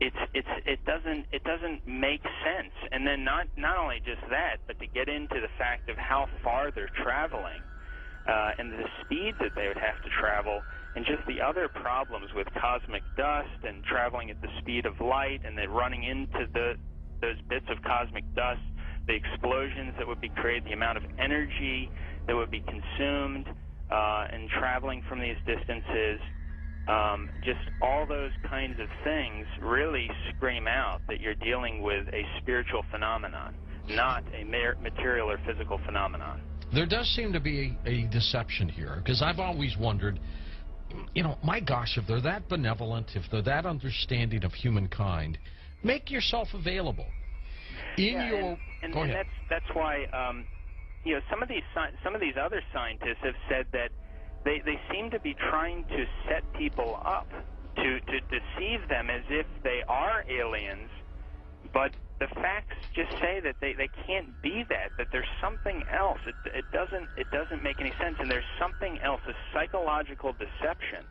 It doesn't make sense. And then not only just that, but to get into the fact of how far they're traveling and the speeds that they would have to travel, and just the other problems with cosmic dust and traveling at the speed of light, and then running into those bits of cosmic dust, the explosions that would be created, the amount of energy that would be consumed in traveling from these distances. Just all those kinds of things really scream out that you're dealing with a spiritual phenomenon, not a material or physical phenomenon. There does seem to be a deception here, because I've always wondered, you know, my gosh, if they're that benevolent, if they're that understanding of humankind, make yourself available. And that's why you know, some of these other scientists have said that they seem to be trying to set people up to deceive them as if they are aliens, but the facts just say that they can't be that there's something else. It doesn't make any sense, and there's something else, a psychological deception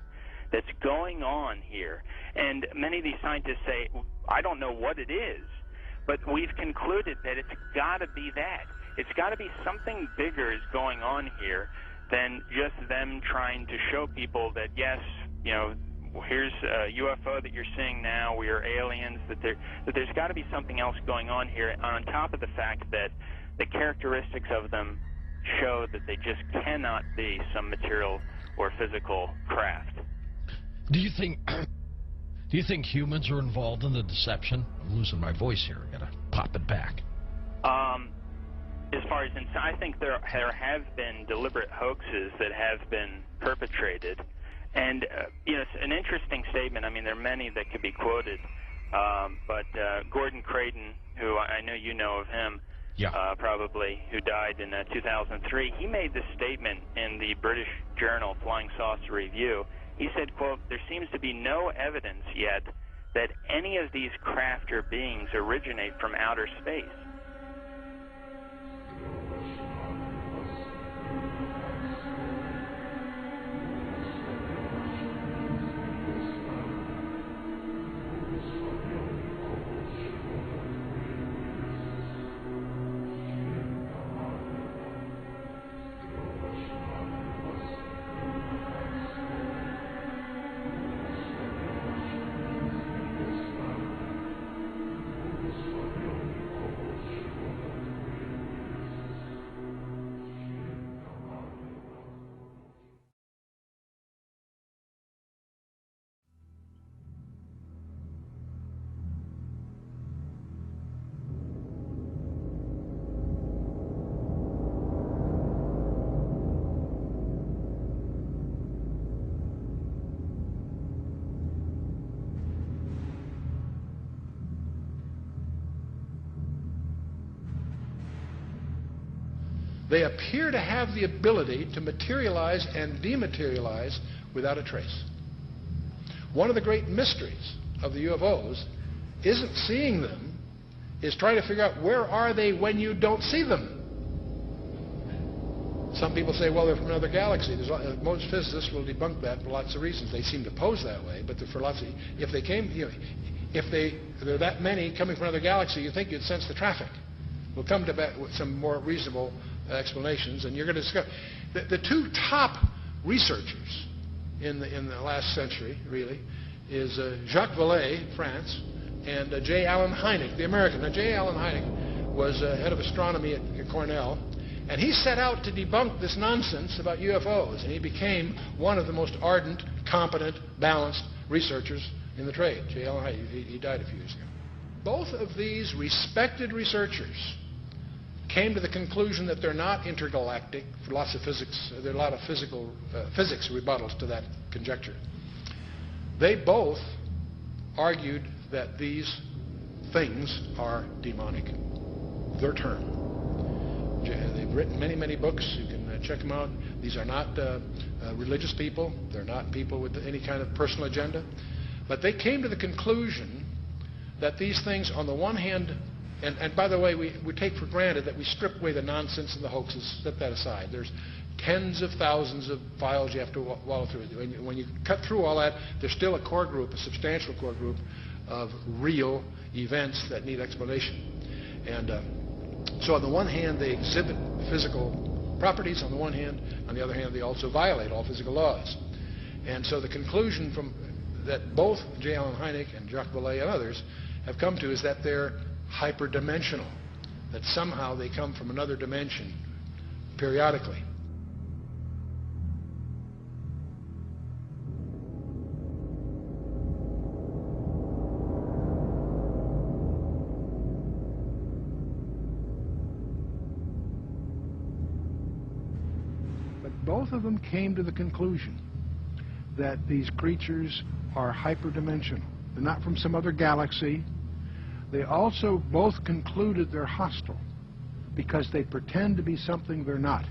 that's going on here. And many of these scientists say, I don't know what it is, but we've concluded that it's got to be that. It's got to be something bigger is going on here than just them trying to show people that, yes, you know, here's a UFO that you're seeing now, we are aliens, that there's got to be something else going on here, on top of the fact that the characteristics of them show that they just cannot be some material or physical craft. Do you think humans are involved in the deception? I'm losing my voice here. I gotta pop it back. As far as I think there have been deliberate hoaxes that have been perpetrated, and you know, it's an interesting statement. I mean, there are many that could be quoted, but Gordon Creighton, who I know you know of him, probably, who died in 2003, he made this statement in the British journal Flying Saucer Review. He said, quote, "There seems to be no evidence yet that any of these craft or beings originate from outer space." They appear to have the ability to materialize and dematerialize without a trace. One of the great mysteries of the UFOs isn't seeing them, is trying to figure out where are they when you don't see them. Some people say, well, they're from another galaxy. Most physicists will debunk that for lots of reasons. They seem to pose that way, but for lots of, if they came, you know, if there are that many coming from another galaxy, you'd think you'd sense the traffic. We'll come to some more reasonable explanations, and you're going to discover the two top researchers in the last century, really, is Jacques Vallée, France, and J. Allen Hynek, the American. Now, J. Allen Hynek was head of astronomy at Cornell, and he set out to debunk this nonsense about UFOs, and he became one of the most ardent, competent, balanced researchers in the trade. J. Allen Hynek, he died a few years ago. Both of these respected researchers came to the conclusion that they're not intergalactic for lots of physics. There are a lot of physics rebuttals to that conjecture. They both argued that these things are demonic. Their term. They've written many, many books. You can check them out. These are not religious people. They're not people with any kind of personal agenda. But they came to the conclusion that these things, on the one hand, and by the way, we take for granted that we strip away the nonsense and the hoaxes, set that aside. There's tens of thousands of files you have to wallow through. When you cut through all that, there's still a core group, a substantial core group of real events that need explanation. And so on the one hand, they exhibit physical properties on the one hand. On the other hand, they also violate all physical laws. And so the conclusion from that both J. Allen Hynek and Jacques Vallée and others have come to is that they're hyperdimensional, that somehow they come from another dimension periodically. But both of them came to the conclusion that these creatures are hyperdimensional. They're not from some other galaxy. They also both concluded they're hostile because they pretend to be something they're not.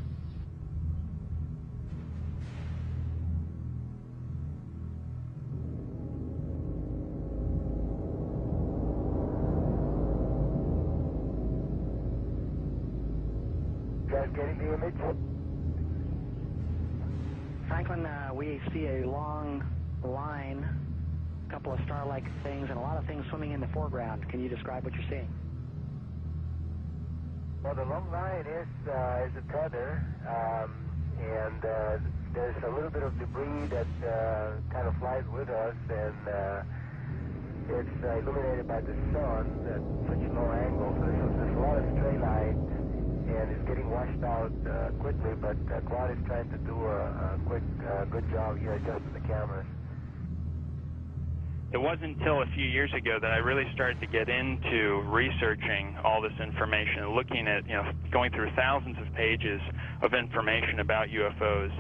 Guys getting the image? Franklin, we see a long line, a couple of star-like things, and a lot of things swimming in the foreground. Can you describe what you're seeing? Well, the long line is a tether, and there's a little bit of debris that kind of flies with us, and it's illuminated by the sun at such a low angle, so there's a lot of stray light, and it's getting washed out quickly, but Claude is trying to do a quick, good job here adjusting the cameras. It wasn't until a few years ago that I really started to get into researching all this information and looking at, going through thousands of pages of information about UFOs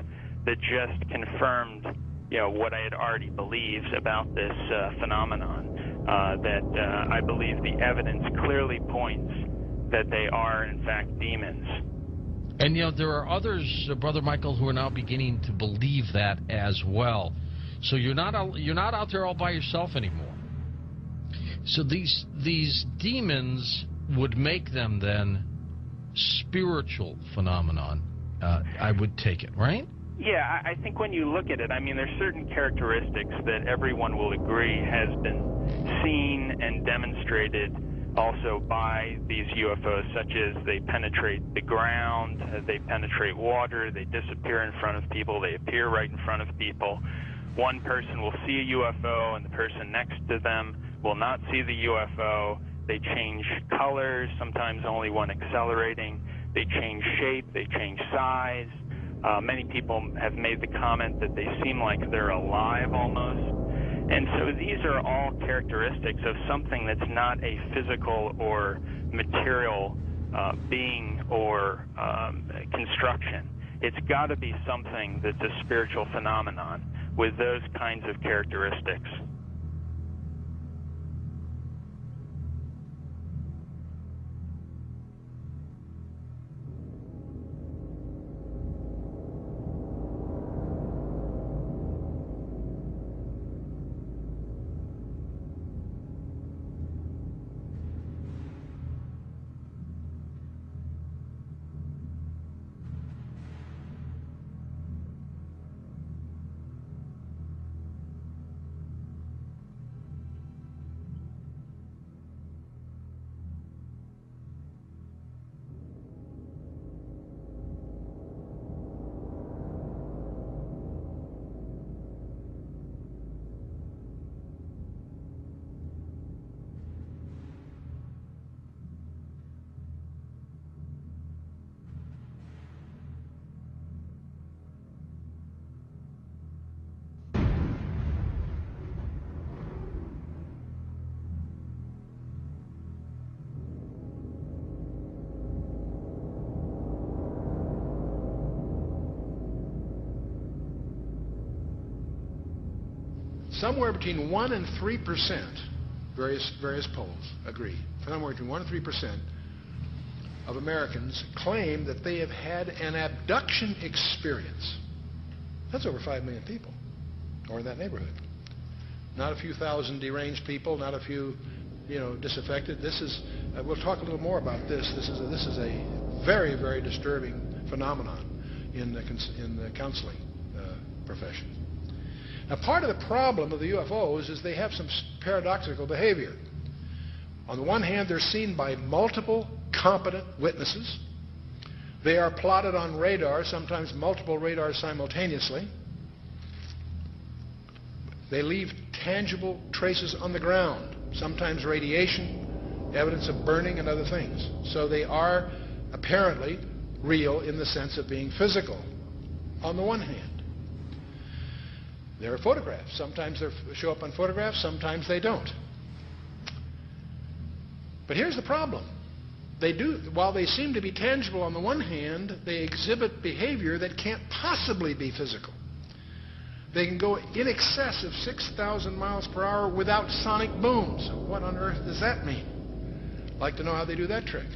that just confirmed, what I had already believed about this phenomenon. That I believe the evidence clearly points that they are, in fact, demons. And, there are others, Brother Michael, who are now beginning to believe that as well. So you're not out there all by yourself anymore. So these demons would make them then spiritual phenomenon, I would take it, right? Yeah, I think when you look at it, there's certain characteristics that everyone will agree has been seen and demonstrated also by these UFOs, such as they penetrate the ground, they penetrate water, they disappear in front of people, they appear right in front of people. One person will see a UFO and the person next to them will not see the UFO. They change colors, sometimes only one accelerating. They change shape, they change size. Many people have made the comment that they seem like they're alive almost. And so these are all characteristics of something that's not a physical or material being or construction. It's got to be something that's a spiritual phenomenon with those kinds of characteristics. somewhere between 1 and 3%, various polls agree, somewhere between 1 and 3% of Americans claim that they have had an abduction experience. That's over 5 million people, or in that neighborhood. Not a few thousand deranged people, not a few, disaffected. This is, we'll talk a little more about this. This is a very, very disturbing phenomenon in the counseling profession. Now, part of the problem of the UFOs is they have some paradoxical behavior. On the one hand, they're seen by multiple competent witnesses. They are plotted on radar, sometimes multiple radars simultaneously. They leave tangible traces on the ground, sometimes radiation, evidence of burning, and other things. So they are apparently real in the sense of being physical, on the one hand. There are photographs. Sometimes they show up on photographs, sometimes they don't. But here's the problem. While they seem to be tangible on the one hand, they exhibit behavior that can't possibly be physical. They can go in excess of 6,000 miles per hour without sonic booms. What on earth does that mean? I'd like to know how they do that trick.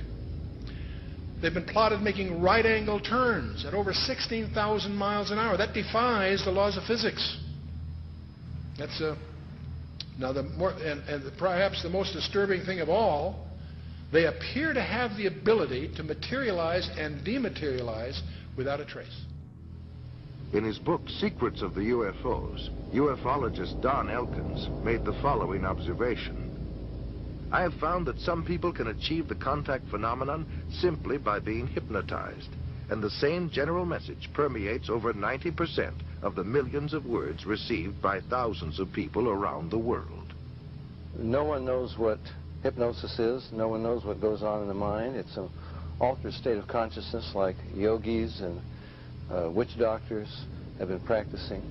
They've been plotted making right-angle turns at over 16,000 miles an hour. That defies the laws of physics. That's now perhaps the most disturbing thing of all. They appear to have the ability to materialize and dematerialize without a trace. In his book, Secrets of the UFOs, ufologist Don Elkins made the following observation. I have found that some people can achieve the contact phenomenon simply by being hypnotized, and the same general message permeates over 90% of the millions of words received by thousands of people around the world. No one knows what hypnosis is. No one knows what goes on in the mind. It's an altered state of consciousness like yogis and witch doctors have been practicing.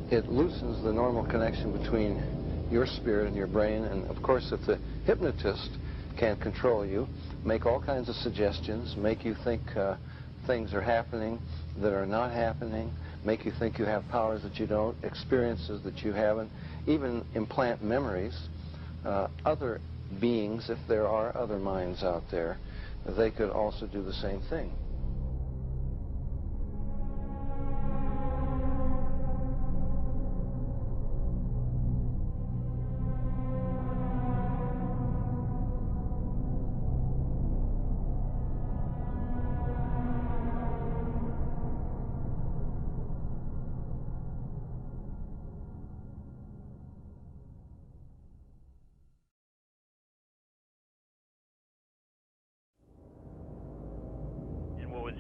It loosens the normal connection between your spirit and your brain, and of course if the hypnotist can control you, make all kinds of suggestions, make you think things are happening that are not happening, make you think you have powers that you don't, experiences that you haven't, even implant memories. Other beings, if there are other minds out there, they could also do the same thing.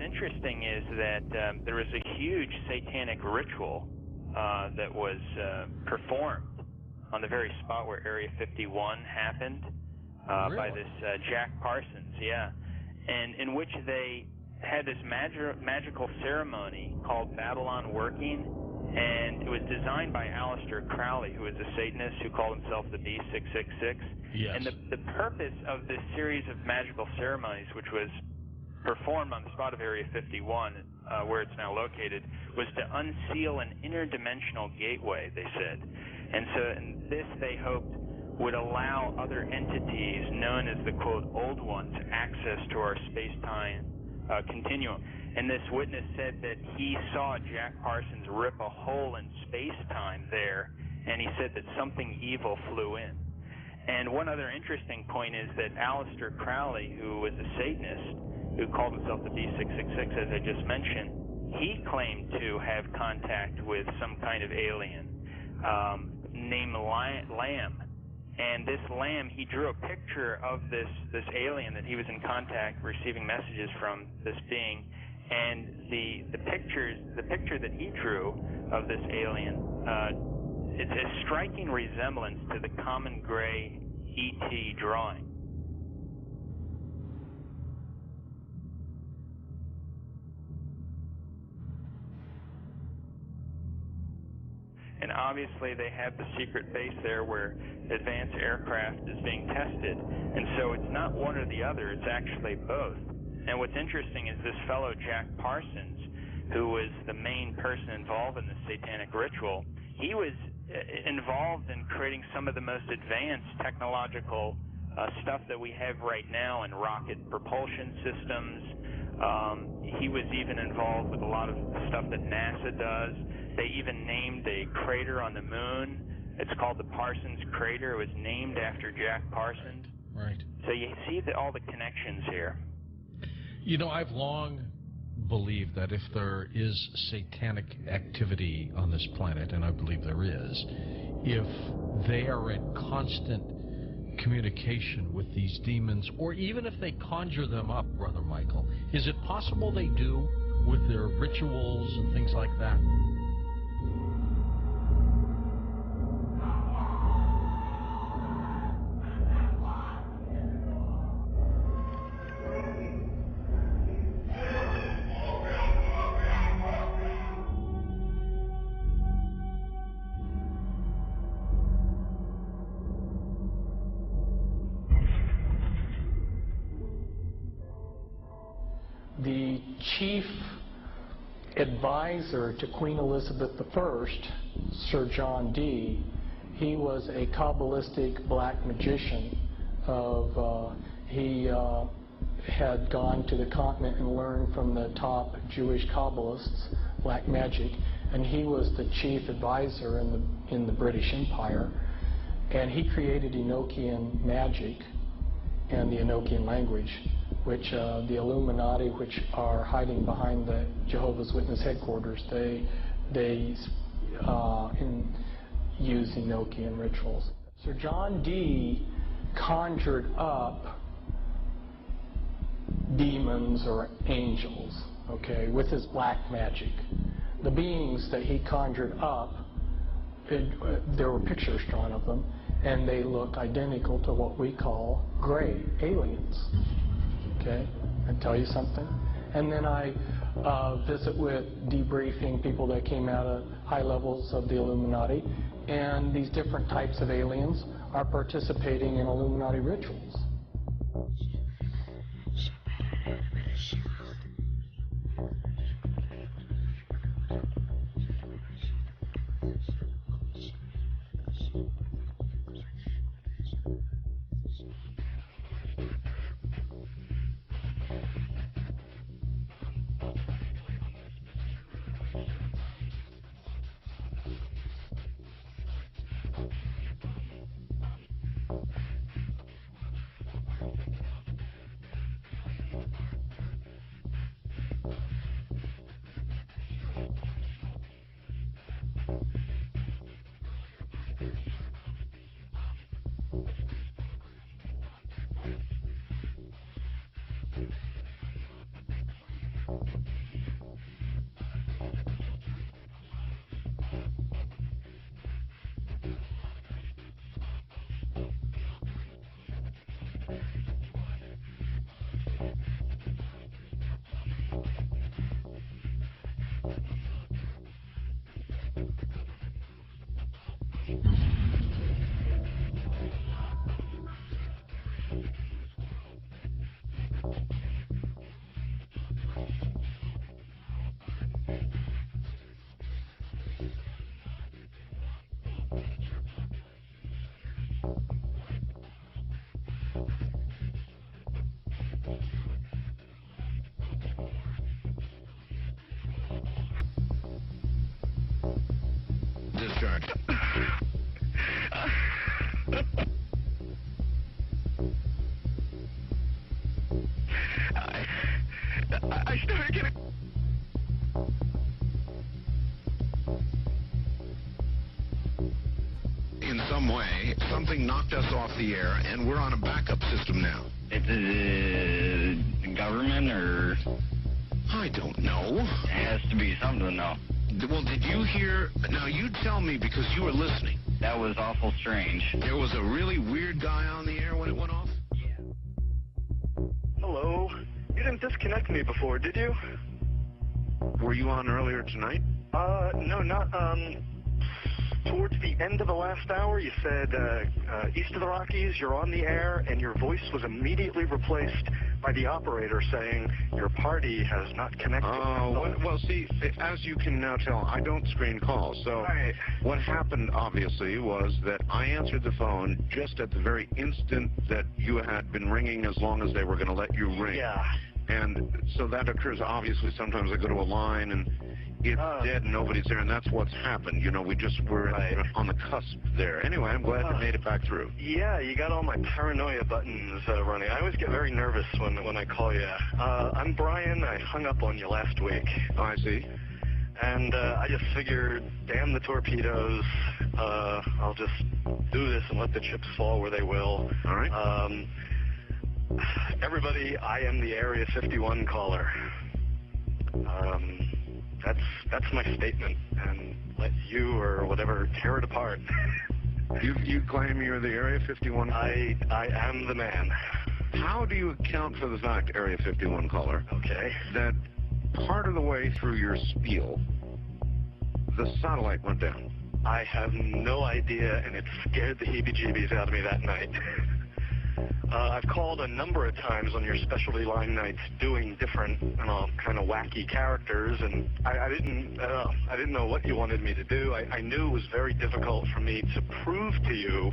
Interesting is that there was a huge satanic ritual that was performed on the very spot where Area 51 happened by this Jack Parsons, and in which they had this magical ceremony called Babylon Working, and it was designed by Aleister Crowley, who was a Satanist who called himself the B666. Yes. And the purpose of this series of magical ceremonies, which was performed on the spot of Area 51, where it's now located, was to unseal an interdimensional gateway, they said. And so in this, they hoped, would allow other entities known as the, quote, old ones, access to our space-time continuum. And this witness said that he saw Jack Parsons rip a hole in space-time there, and he said that something evil flew in. And one other interesting point is that Aleister Crowley, who was a Satanist, who called himself the B666, as I just mentioned, he claimed to have contact with some kind of alien named Lamb. And this Lamb, he drew a picture of this alien that he was in contact, receiving messages from this being. And the picture that he drew of this alien, it's a striking resemblance to the common gray ET drawing. And obviously they have the secret base there where advanced aircraft is being tested. And so it's not one or the other, it's actually both. And what's interesting is this fellow Jack Parsons, who was the main person involved in this satanic ritual, he was involved in creating some of the most advanced technological stuff that we have right now in rocket propulsion systems. He was even involved with a lot of stuff that NASA does. They even named a crater on the moon. It's called the Parsons Crater. It was named after Jack Parsons. Right. So you see all the connections here. You know, I've long believed that if there is satanic activity on this planet, and I believe there is, if they are in constant communication with these demons, or even if they conjure them up, Brother Michael, is it possible they do with their rituals and things like that? The chief advisor to Queen Elizabeth I, Sir John Dee, he was a Kabbalistic black magician. He had gone to the continent and learned from the top Jewish Kabbalists black magic, and he was the chief advisor in the British Empire. And he created Enochian magic and the Enochian language, which the Illuminati, which are hiding behind the Jehovah's Witness headquarters, they use Enochian rituals. Sir John Dee conjured up demons or angels, okay, with his black magic. The beings that he conjured up, there were pictures drawn of them, and they look identical to what we call gray aliens. Okay, and tell you something. And then I visit with debriefing people that came out of high levels of the Illuminati, and these different types of aliens are participating in Illuminati rituals. Discharge. I started getting... In some way, something knocked us off the air, and we're on a backup system now. It's the government, or... I don't know. It has to be something, though. Well, did you hear... Now, you tell me, because you were listening. That was awful strange. There was a really weird guy on the air when it went off? Yeah. Hello? You didn't disconnect me before, did you? Were you on earlier tonight? No, not, towards the end of the last hour, you said east of the Rockies, you're on the air, and your voice was immediately replaced by the operator saying your party has not connected. Oh, well, see, as you can now tell, I don't screen calls. So what happened, obviously, was that I answered the phone just at the very instant that you had been ringing, as long as they were going to let you ring. Yeah. And so that occurs, obviously. Sometimes I go to a line and it's dead and nobody's there, and that's what's happened. You know, we just were on the cusp there. Anyway, I'm glad you made it back through. Yeah, you got all my paranoia buttons running. I always get very nervous when I call you. I'm Brian. I hung up on you last week. Oh, I see. And I just figured, damn the torpedoes. I'll just do this and let the chips fall where they will. All right. Everybody, I am the Area 51 caller. That's my statement, and let you or whatever tear it apart. You claim you're the Area 51 caller? I am the man. How do you account for the fact, Area 51 caller, okay, that part of the way through your spiel, the satellite went down? I have no idea, and it scared the heebie-jeebies out of me that night. I've called a number of times on your specialty line nights doing different, kind of wacky characters, and I didn't know what you wanted me to do. I knew it was very difficult for me to prove to you,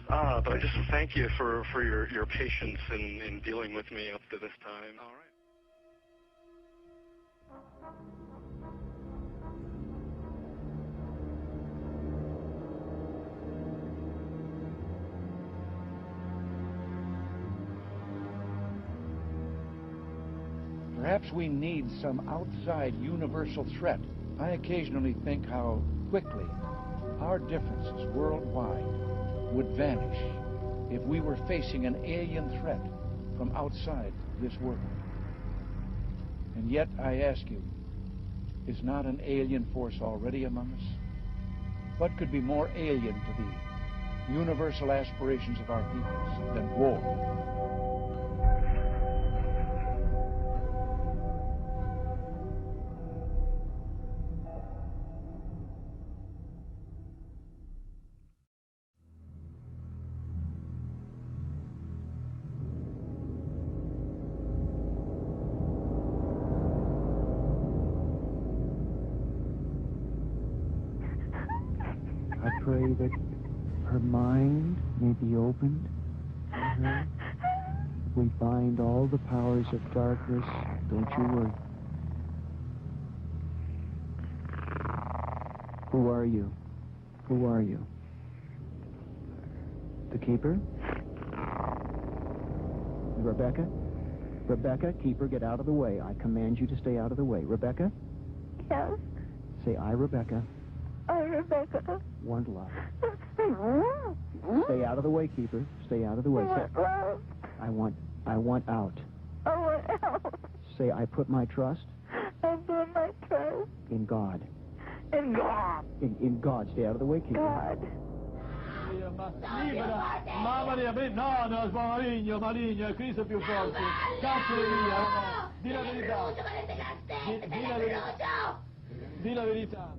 but I just thank you for your patience in dealing with me up to this time. All right. Perhaps we need some outside universal threat. I occasionally think how quickly our differences worldwide would vanish if we were facing an alien threat from outside this world. And yet, I ask you, is not an alien force already among us? What could be more alien to the universal aspirations of our peoples than war? I pray that her mind may be opened to her. We bind all the powers of darkness. Don't you worry. Who are you? Who are you? The Keeper? Rebecca? Rebecca, Keeper, get out of the way. I command you to stay out of the way. Rebecca? Yes? Say, I, Rebecca, Oh, Rebecca. want love. Stay out of the way, Keeper. Stay out of the way. Say, love. I want out. I want help. Say, I put my trust I put my trust in God. in God. In God. Stay out of the way, Keeper. God. Libera, mamma mia, no, no, maligno, maligno, è Cristo più forte. Caccialo via, di la verità. Di la verità.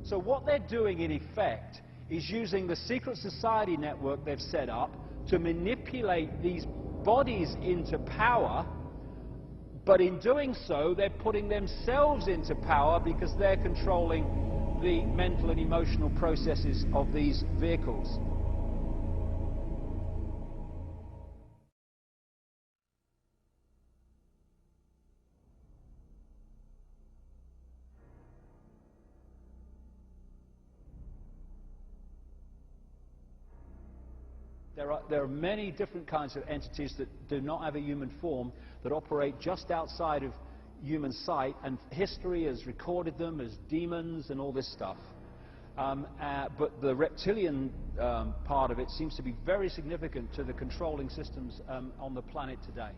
So what they're doing, in effect, is using the secret society network they've set up to manipulate these bodies into power, but in doing so, they're putting themselves into power because they're controlling the mental and emotional processes of these vehicles. There are many different kinds of entities that do not have a human form, that operate just outside of human sight, and history has recorded them as demons and all this stuff. But the reptilian part of it seems to be very significant to the controlling systems on the planet today.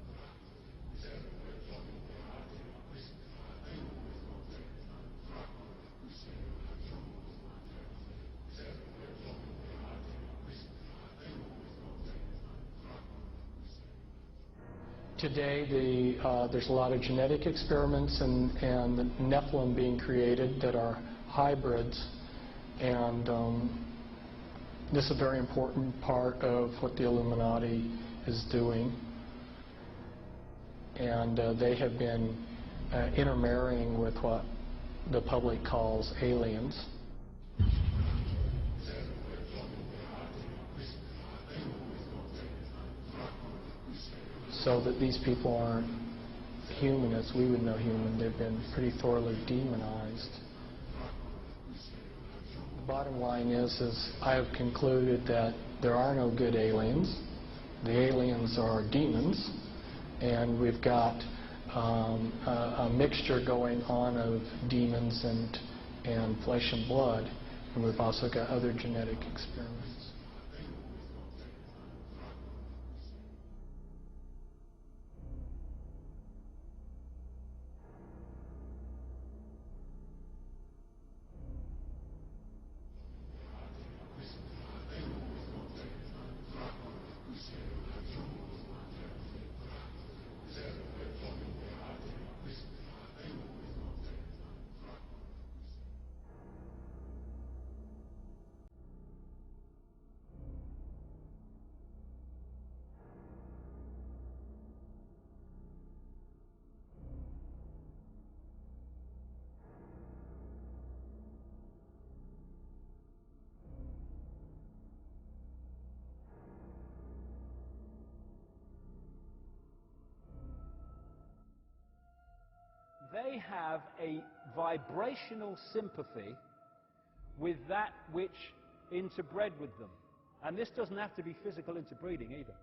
Today, there's a lot of genetic experiments and Nephilim being created that are hybrids, and this is a very important part of what the Illuminati is doing. And they have been intermarrying with what the public calls aliens. So that these people aren't human as we would know human. They've been pretty thoroughly demonized. The bottom line is I have concluded that there are no good aliens. The aliens are demons, and we've got a mixture going on of demons and flesh and blood, and we've also got other genetic experiments. They have a vibrational sympathy with that which interbred with them. And this doesn't have to be physical interbreeding either.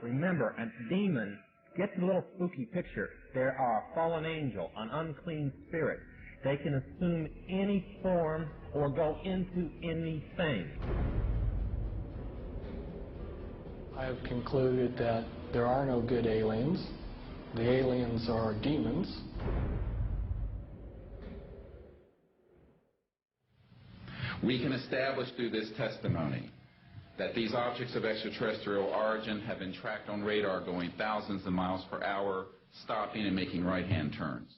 Remember, a demon, get the little spooky picture. There are a fallen angel, an unclean spirit. They can assume any form or go into anything. I have concluded that there are no good aliens. The aliens are demons. We can establish through this testimony that these objects of extraterrestrial origin have been tracked on radar going thousands of miles per hour, stopping and making right-hand turns.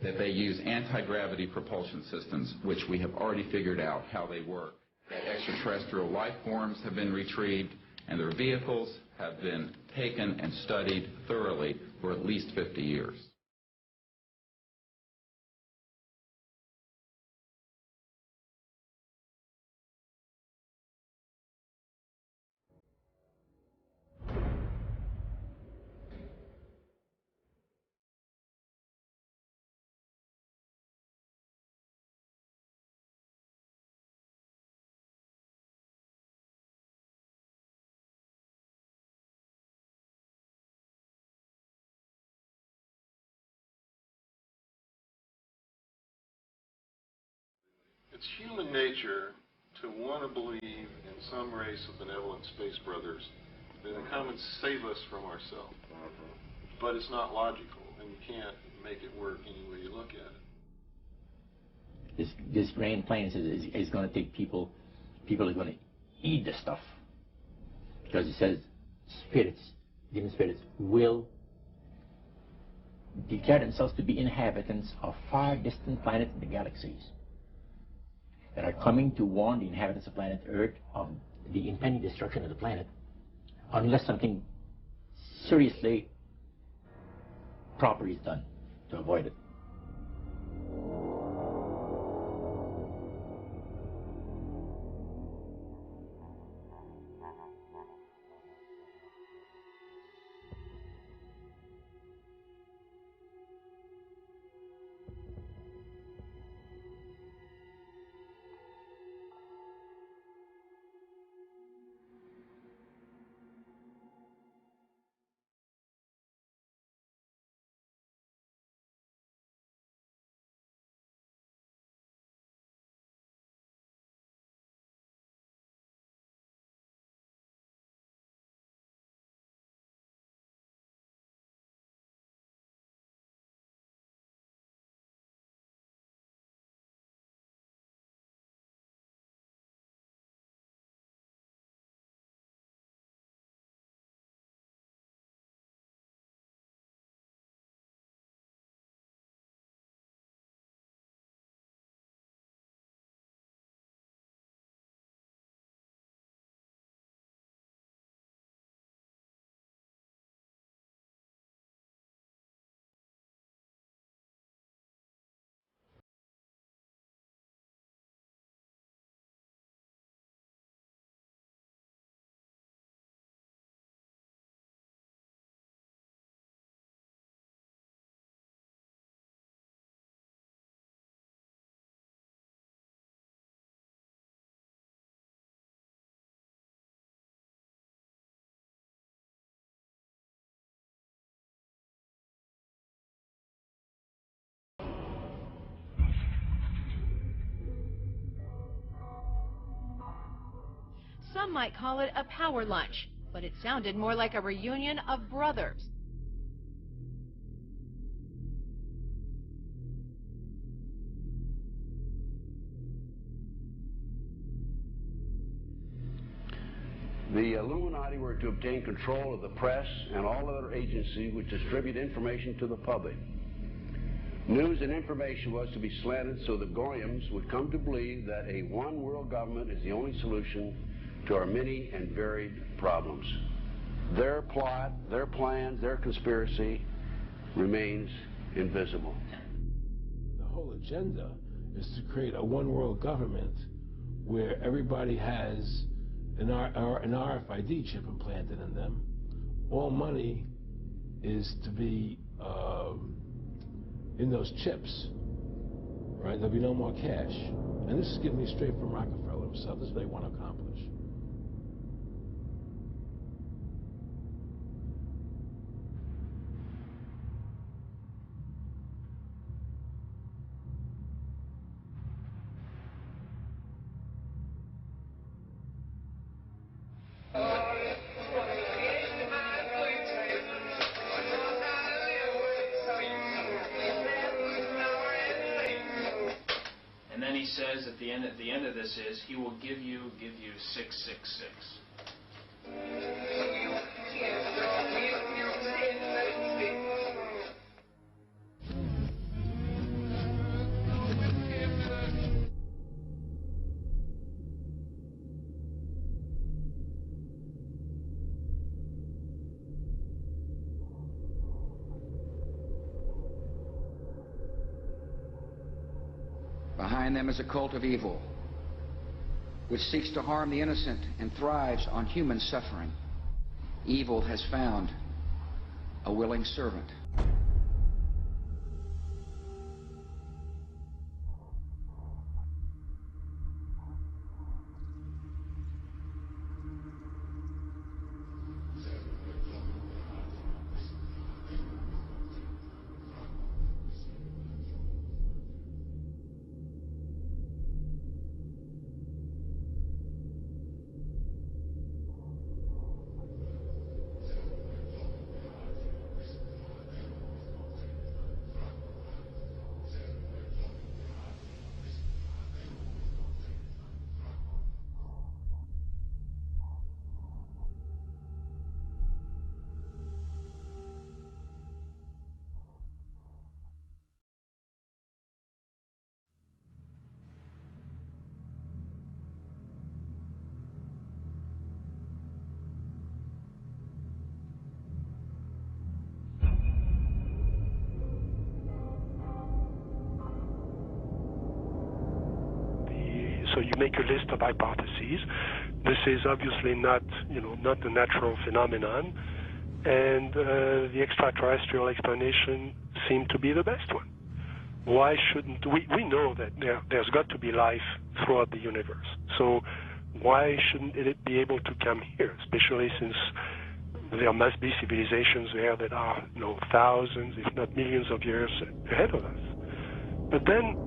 That they use anti-gravity propulsion systems, which we have already figured out how they work. That extraterrestrial life forms have been retrieved, and their vehicles have been taken and studied thoroughly for at least 50 years. It's human nature to want to believe in some race of benevolent space brothers that will come and save us from ourselves. But it's not logical, and you can't make it work any way you look at it. This grand plan is going to take people are going to eat the stuff. Because it says spirits, demon spirits, will declare themselves to be inhabitants of far distant planets in the galaxies that are coming to warn the inhabitants of planet Earth of the impending destruction of the planet unless something seriously proper is done to avoid it. Some might call it a power lunch, but it sounded more like a reunion of brothers. The Illuminati were to obtain control of the press and all other agencies which distribute information to the public. News and information was to be slanted so the Goyams would come to believe that a one world government is the only solution to our many and varied problems. Their plot, their plans, their conspiracy remains invisible. The whole agenda is to create a one world government where everybody has an RFID chip implanted in them. All money is to be in those chips, right? There'll be no more cash. And this is given me straight from Rockefeller himself. This is what they want to accomplish. And then he says at the end of this is he will give you 666. Behind them is a cult of evil, which seeks to harm the innocent and thrives on human suffering. Evil has found a willing servant. So you make a list of hypotheses. This is obviously not a natural phenomenon, and the extraterrestrial explanation seemed to be the best one. Why shouldn't we know that there's got to be life throughout the universe? So why shouldn't it be able to come here, especially since there must be civilizations there that are thousands, if not millions of years ahead of us? But then,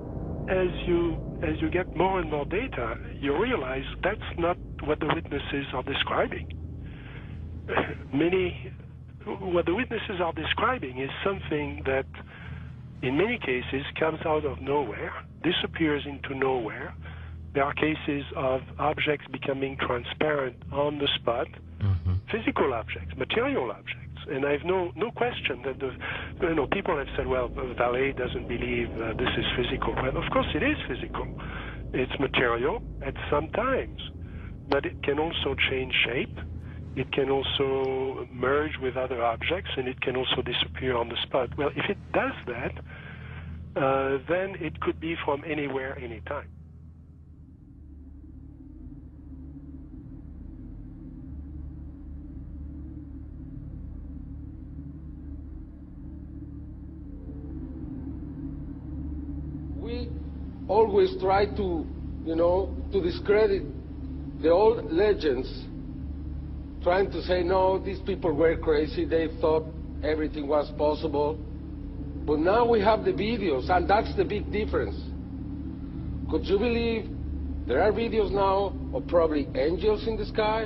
as you get more and more data, you realize that's not what the witnesses are describing. What the witnesses are describing is something that, in many cases, comes out of nowhere, disappears into nowhere. There are cases of objects becoming transparent on the spot, physical objects, material objects. And I've no question that people have said, well, the valet doesn't believe this is physical. Well, of course it is physical. It's material at some times, but it can also change shape. It can also merge with other objects, and it can also disappear on the spot. Well, if it does that, then it could be from anywhere, anytime. We always try to, to discredit the old legends, trying to say, no, these people were crazy, they thought everything was possible. But now we have the videos, and that's the big difference. Could you believe There are videos now of probably angels in the sky.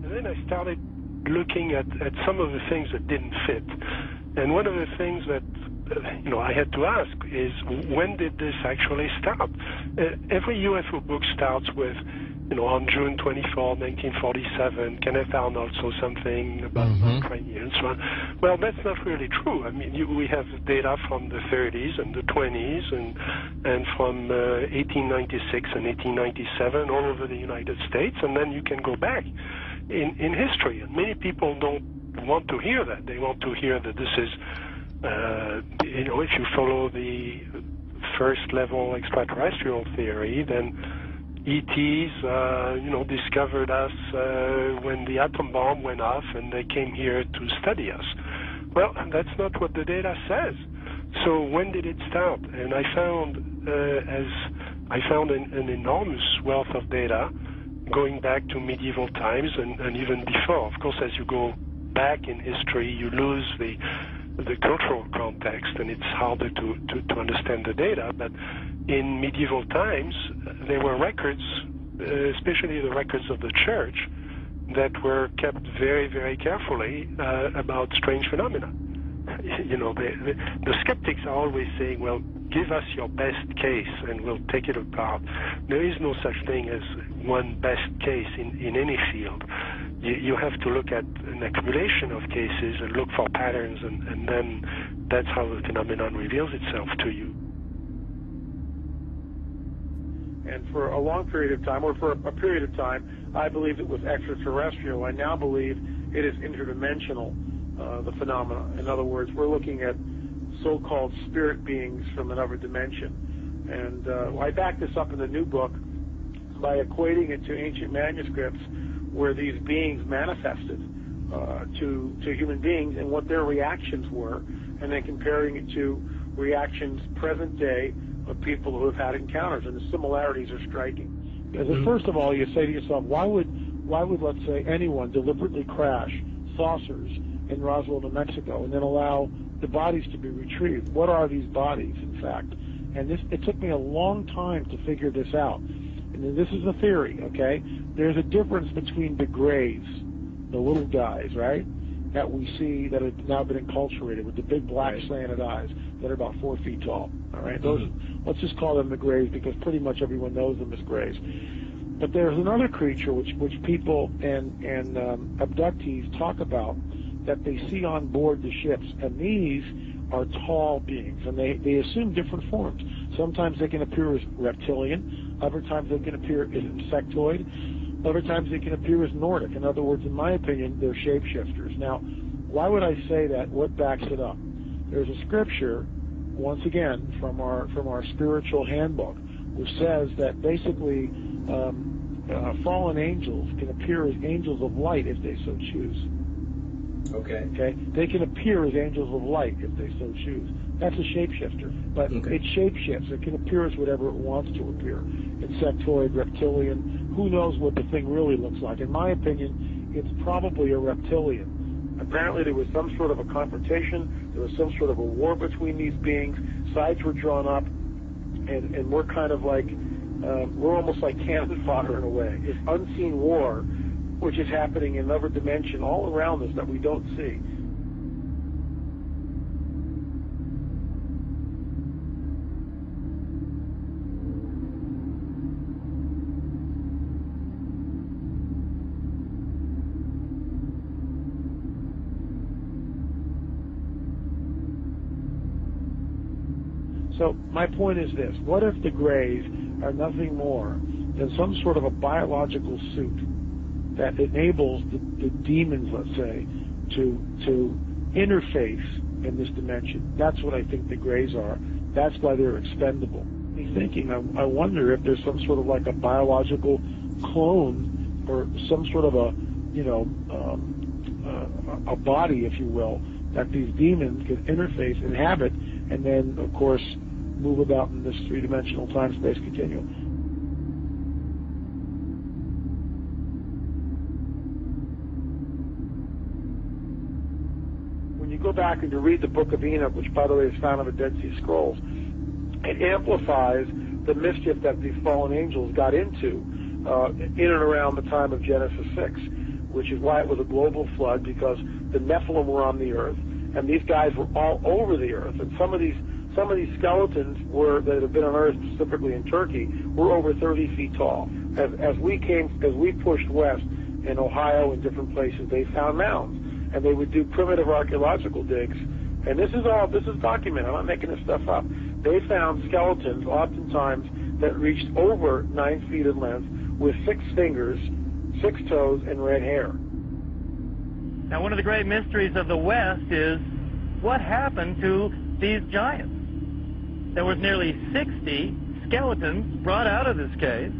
And then I started looking at some of the things that didn't fit. And one of the things that I had to ask is, when did this actually start? Every UFO book starts with, on June 24, 1947, Kenneth Arnold saw something about Ukraine and so on. Well, that's not really true. I mean, we have data from the 30s and the 20s and from 1896 and 1897 all over the United States, and then you can go back in history. And many people don't want to hear that. They want to hear that this is, if you follow the first level extraterrestrial theory, then ETs, discovered us when the atom bomb went off and they came here to study us. Well, that's not what the data says. So when did it start? And I found, an enormous wealth of data going back to medieval times and even before. Of course, as you go back in history, you lose the cultural context, and it's harder to understand the data. But in medieval times, there were records, especially the records of the church, that were kept very, very carefully about strange phenomena. The skeptics are always saying, well, give us your best case and we'll take it apart. There is no such thing as one best case in any field. You have to look at an accumulation of cases and look for patterns, and then that's how the phenomenon reveals itself to you. And for a long period of time, or for a period of time, I believed it was extraterrestrial. I now believe it is interdimensional, the phenomena. In other words, we're looking at so-called spirit beings from another dimension. And I back this up in the new book by equating it to ancient manuscripts where these beings manifested to human beings and what their reactions were, and then comparing it to reactions present day of people who have had encounters, and the similarities are striking. Because first of all, you say to yourself, why would, let's say, anyone deliberately crash saucers in Roswell, New Mexico, and then allow the bodies to be retrieved? What are these bodies, in fact? And it took me a long time to figure this out. And this is a theory, okay? There's a difference between the grays, the little guys, right, that we see that have now been enculturated with the big black slanted eyes that are about 4 feet tall, all right? Those, let's just call them the grays because pretty much everyone knows them as grays. But there's another creature which people and abductees talk about that they see on board the ships, and these are tall beings, and they assume different forms. Sometimes they can appear as reptilian, other times they can appear as insectoid, other times they can appear as Nordic. In other words, in my opinion, they're shapeshifters. Now, why would I say that? What backs it up? There's a scripture, once again, from our spiritual handbook, which says that basically fallen angels can appear as angels of light if they so choose. Okay. They can appear as angels of light if they so choose. That's a shapeshifter, but it shapeshifts. It can appear as whatever it wants to appear. Insectoid, reptilian. Who knows what the thing really looks like? In my opinion, it's probably a reptilian. Apparently there was some sort of a confrontation. There was some sort of a war between these beings. Sides were drawn up, and we're kind of like, we're almost like cannon fodder in a way. It's unseen war, which is happening in another dimension all around us that we don't see. So my point is this: what if the grays are nothing more than some sort of a biological suit that enables the demons, let's say, to interface in this dimension? That's what I think the grays are. That's why they're expendable. Me thinking, I wonder if there's some sort of like a biological clone or some sort of a body, if you will, that these demons can interface, inhabit, and then, of course, move about in this three-dimensional time-space continuum. When you go back and you read the Book of Enoch, which, by the way, is found in the Dead Sea Scrolls, it amplifies the mischief that these fallen angels got into in and around the time of Genesis 6, which is why it was a global flood, because the Nephilim were on the earth, and these guys were all over the earth. And some of these skeletons that have been unearthed, specifically in Turkey, were over 30 feet tall. As we pushed west in Ohio and different places, they found mounds, and they would do primitive archaeological digs. And this is documented. I'm not making this stuff up. They found skeletons, oftentimes, that reached over 9 feet in length, with 6 fingers, 6 toes, and red hair. Now, one of the great mysteries of the West is what happened to these giants. There was nearly 60 skeletons brought out of this cave,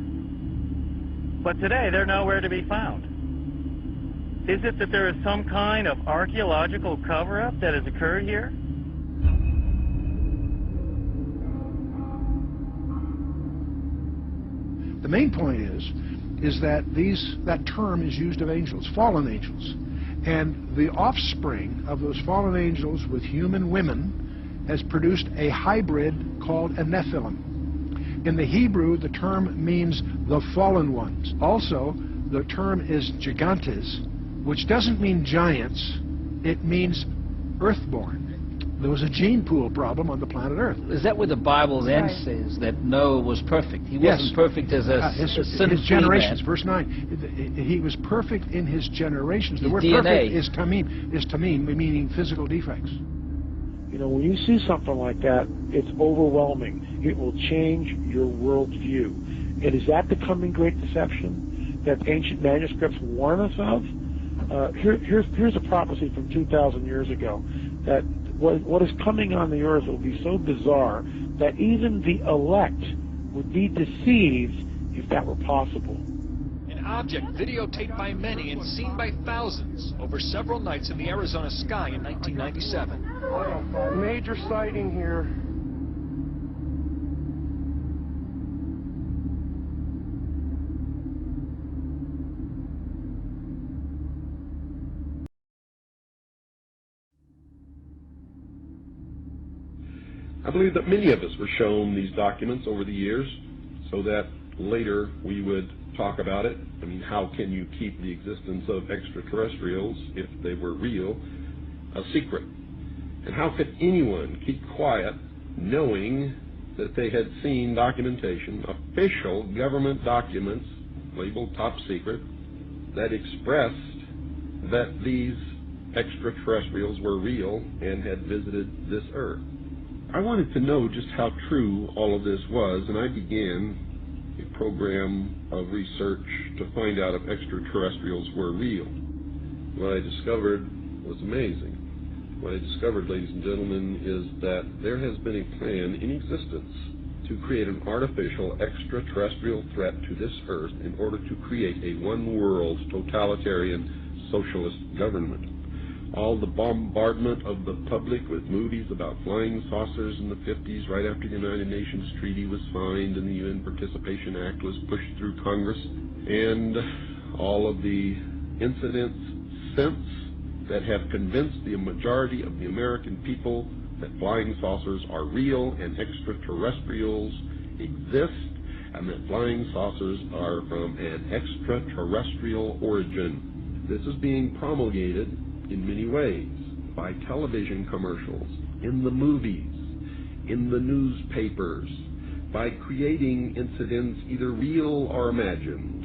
but today they're nowhere to be found. Is it that there is some kind of archaeological cover-up that has occurred here? The main point is that that term is used of angels, fallen angels. And the offspring of those fallen angels with human women has produced a hybrid called a Nephilim. In the Hebrew, the term means the fallen ones. Also, the term is gigantes, which doesn't mean giants, it means earthborn. There was a gene pool problem on the planet Earth. Is that where the Bible then says that Noah was perfect? He wasn't perfect as a his generations. Man. Verse 9. He was perfect in his generations. The word DNA. Perfect is tamim, meaning physical defects. You know, when you see something like that, it's overwhelming. It will change your worldview. And is that the coming great deception that ancient manuscripts warn us of? Here's a prophecy from 2,000 years ago, that what is coming on the earth will be so bizarre that even the elect would be deceived if that were possible. An object videotaped by many and seen by thousands over several nights in the Arizona sky in 1997. Major sighting here. I believe that many of us were shown these documents over the years so that later we would talk about it. I mean, how can you keep the existence of extraterrestrials, if they were real, a secret? And how could anyone keep quiet knowing that they had seen documentation, official government documents labeled top secret, that expressed that these extraterrestrials were real and had visited this earth? I wanted to know just how true all of this was, and I began a program of research to find out if extraterrestrials were real. What I discovered was amazing. What I discovered, ladies and gentlemen, is that there has been a plan in existence to create an artificial extraterrestrial threat to this earth in order to create a one-world totalitarian socialist government. All the bombardment of the public with movies about flying saucers in the 50s, right after the United Nations Treaty was signed and the UN Participation Act was pushed through Congress, and all of the incidents since that have convinced the majority of the American people that flying saucers are real and extraterrestrials exist, and that flying saucers are from an extraterrestrial origin. This is being promulgated in many ways, by television commercials, in the movies, in the newspapers, by creating incidents either real or imagined.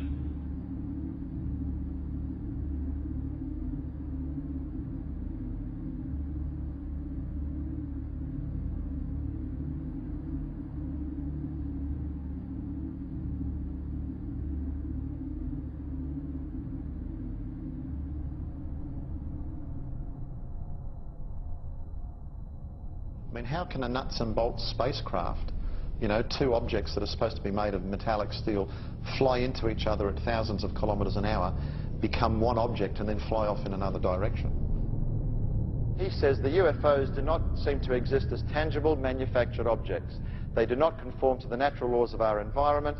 I mean, how can a nuts and bolts spacecraft, you know, two objects that are supposed to be made of metallic steel, fly into each other at thousands of kilometers an hour, become one object and then fly off in another direction? He says the UFOs do not seem to exist as tangible manufactured objects. They do not conform to the natural laws of our environment.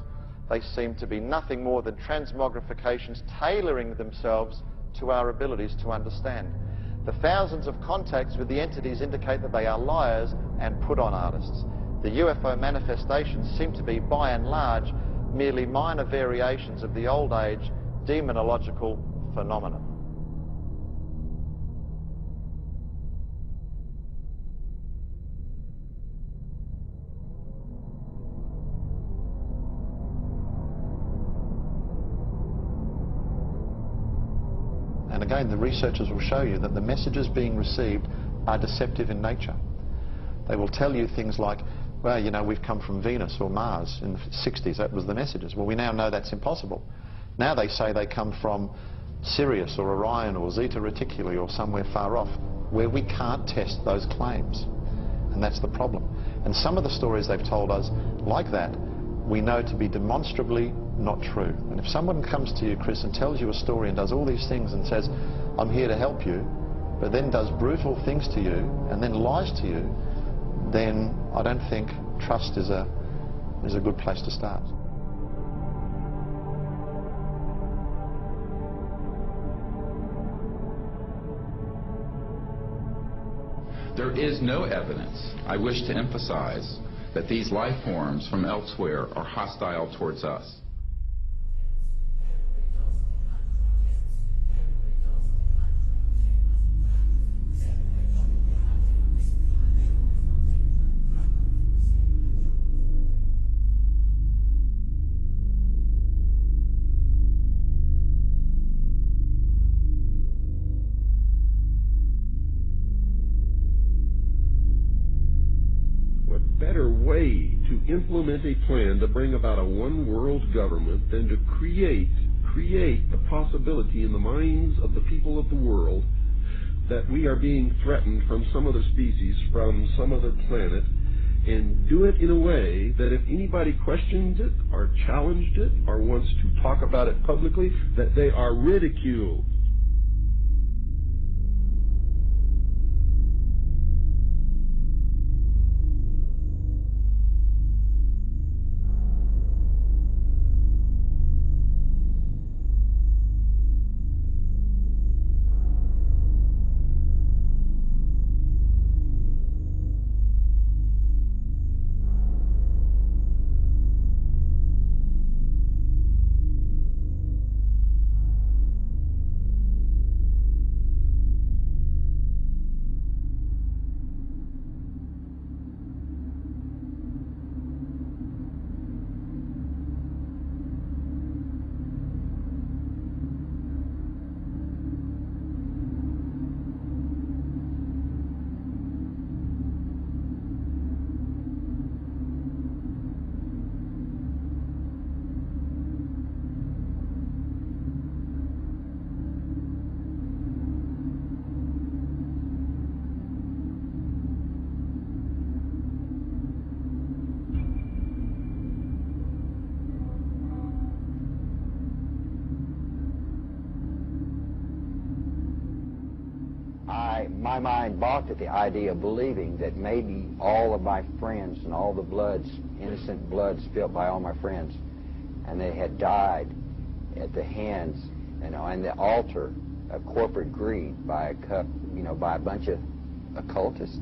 They seem to be nothing more than transmogrifications tailoring themselves to our abilities to understand. The thousands of contacts with the entities indicate that they are liars and put-on artists. The UFO manifestations seem to be, by and large, merely minor variations of the old age demonological phenomenon. And again, the researchers will show you that the messages being received are deceptive in nature. They will tell you things like, well, you know, we've come from Venus or Mars in the 60s. That was the messages. Well, we now know that's impossible. Now they say they come from Sirius or Orion or Zeta Reticuli or somewhere far off, where we can't test those claims. And that's the problem. And some of the stories they've told us, like that, we know to be demonstrably not true. And if someone comes to you, Chris, and tells you a story and does all these things and says, I'm here to help you, but then does brutal things to you and then lies to you, then I don't think trust is a good place to start. There is no evidence, I wish to emphasize, that these life forms from elsewhere are hostile towards us. Better way to implement a plan to bring about a one-world government than to create the possibility in the minds of the people of the world that we are being threatened from some other species, from some other planet, and do it in a way that if anybody questions it or challenged it or wants to talk about it publicly, that they are ridiculed. My mind balked at the idea of believing that maybe all of my friends and all the bloods, innocent blood spilled by all my friends, and they had died at the hands, and the altar of corporate greed by a bunch of occultists.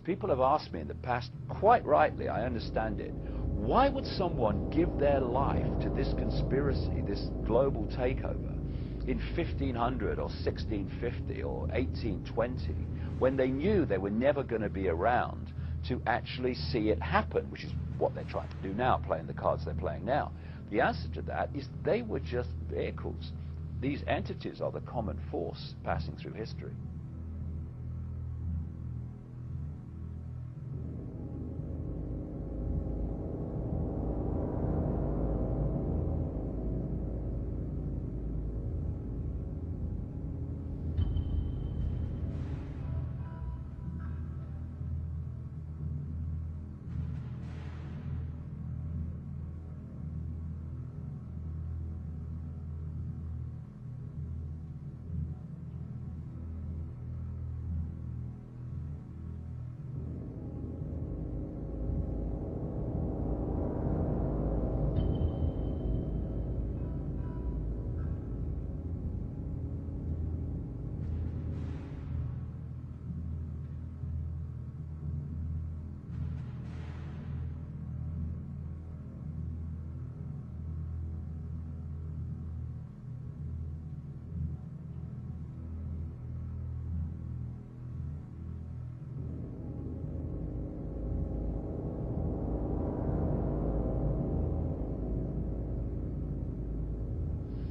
people have asked me in the past, quite rightly, I understand it, why would someone give their life to this conspiracy, this global takeover, in 1500 or 1650 or 1820, when they knew they were never going to be around to actually see it happen, which is what they're trying to do now, playing the cards they're playing now? The answer to that is they were just vehicles. These entities are the common force passing through history.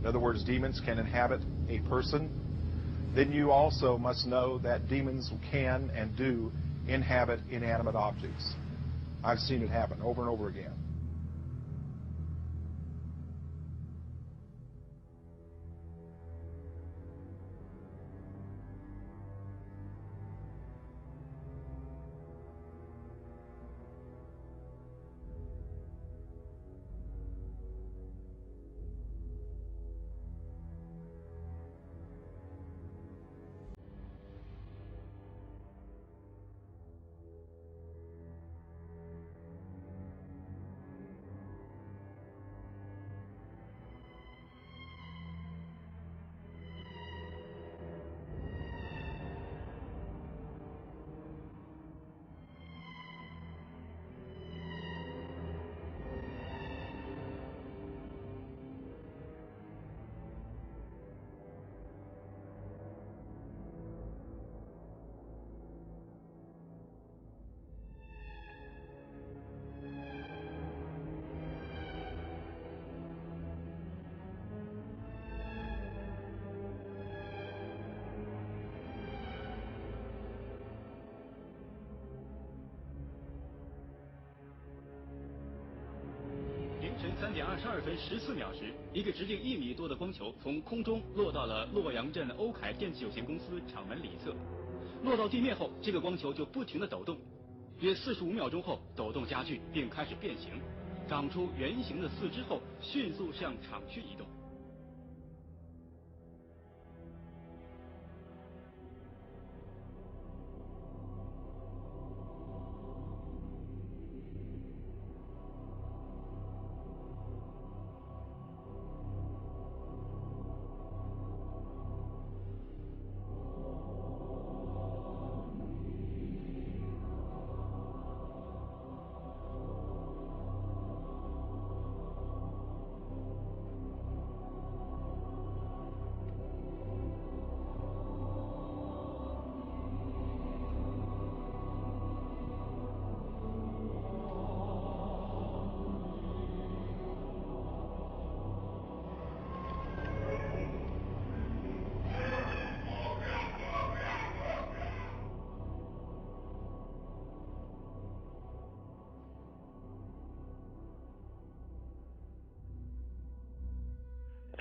In other words, demons can inhabit a person. Then you also must know that demons can and do inhabit inanimate objects. I've seen it happen over and over again.3点22分14秒时，一个直径1米多的光球从空中落到了洛阳镇欧凯电器有限公司厂门里侧。落到地面后，这个光球就不停地抖动，约45秒钟后，抖动加剧并开始变形，长出圆形的四肢后，迅速向厂区移动。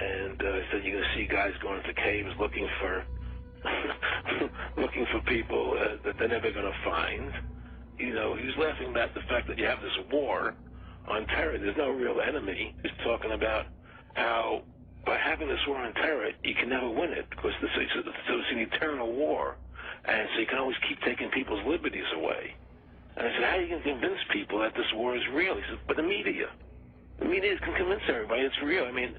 And said you're going to see guys going into caves looking for looking for people that they're never going to find. You know, he was laughing at the fact that you have this war on terror. There's no real enemy. He's talking about how by having this war on terror, you can never win it because it's an eternal war, and so you can always keep taking people's liberties away. And I said, how are you going to convince people that this war is real? He said, but the media can convince everybody it's real. I mean,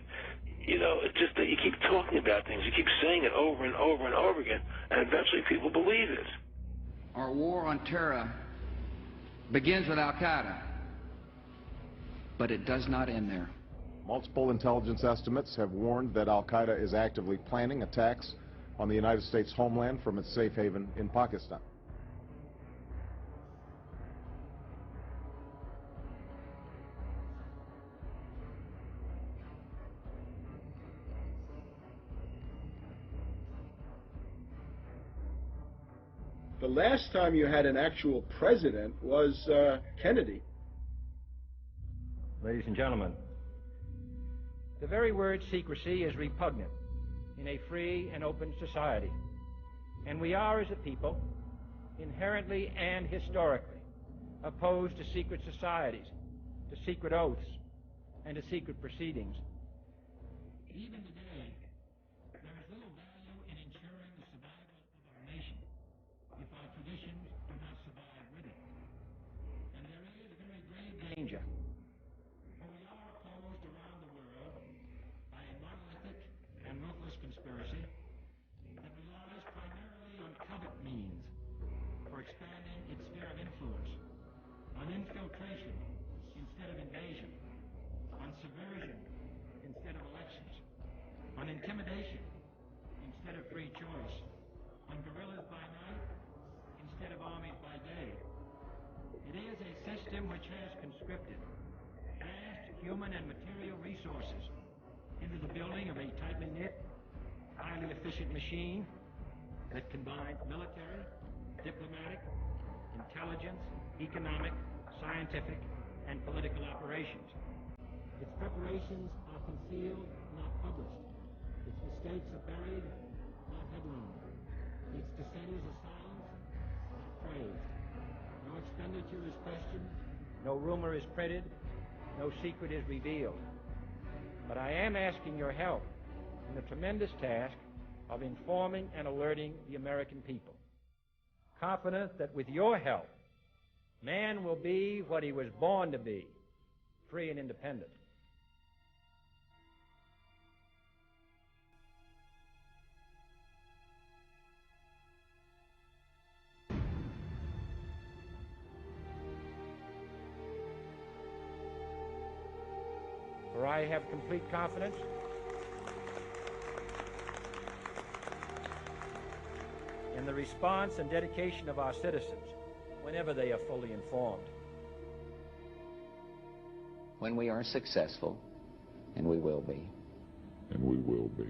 you know, it's just that you keep talking about things, you keep saying it over and over and over again, and eventually people believe it. our war on terror begins with Al-Qaeda, but it does not end there. Multiple intelligence estimates have warned that Al-Qaeda is actively planning attacks on the United States homeland from its safe haven in Pakistan. The last time you had an actual president was Kennedy. Ladies and gentlemen, the very word secrecy is repugnant in a free and open society. And we are, as a people, inherently and historically opposed to secret societies, to secret oaths, and to secret proceedings. Even today, there is little value in ensuring the survival of our nation if our traditions do not survive with it. And there is very grave danger. For we are opposed around the world by a monolithic and ruthless conspiracy that relies primarily on covert means for expanding its sphere of influence, on infiltration instead of invasion, on subversion instead of elections, on intimidation instead of free choice, on guerrillas by night instead of armies by day. It is a system which has conscripted vast human and material resources into the building of a tightly knit, highly efficient machine that combines military, diplomatic, intelligence, economic, scientific, and political operations. Its preparations are concealed, not published. Its mistakes are buried, not headlined. Its dissenters are silenced, not praised. No expenditure is questioned, no rumor is printed, no secret is revealed. But I am asking your help in the tremendous task of informing and alerting the American people. Confident that with your help, man will be what he was born to be, free and independent. For I have complete confidence in the response and dedication of our citizens whenever they are fully informed. When we are successful, and we will be. And we will be.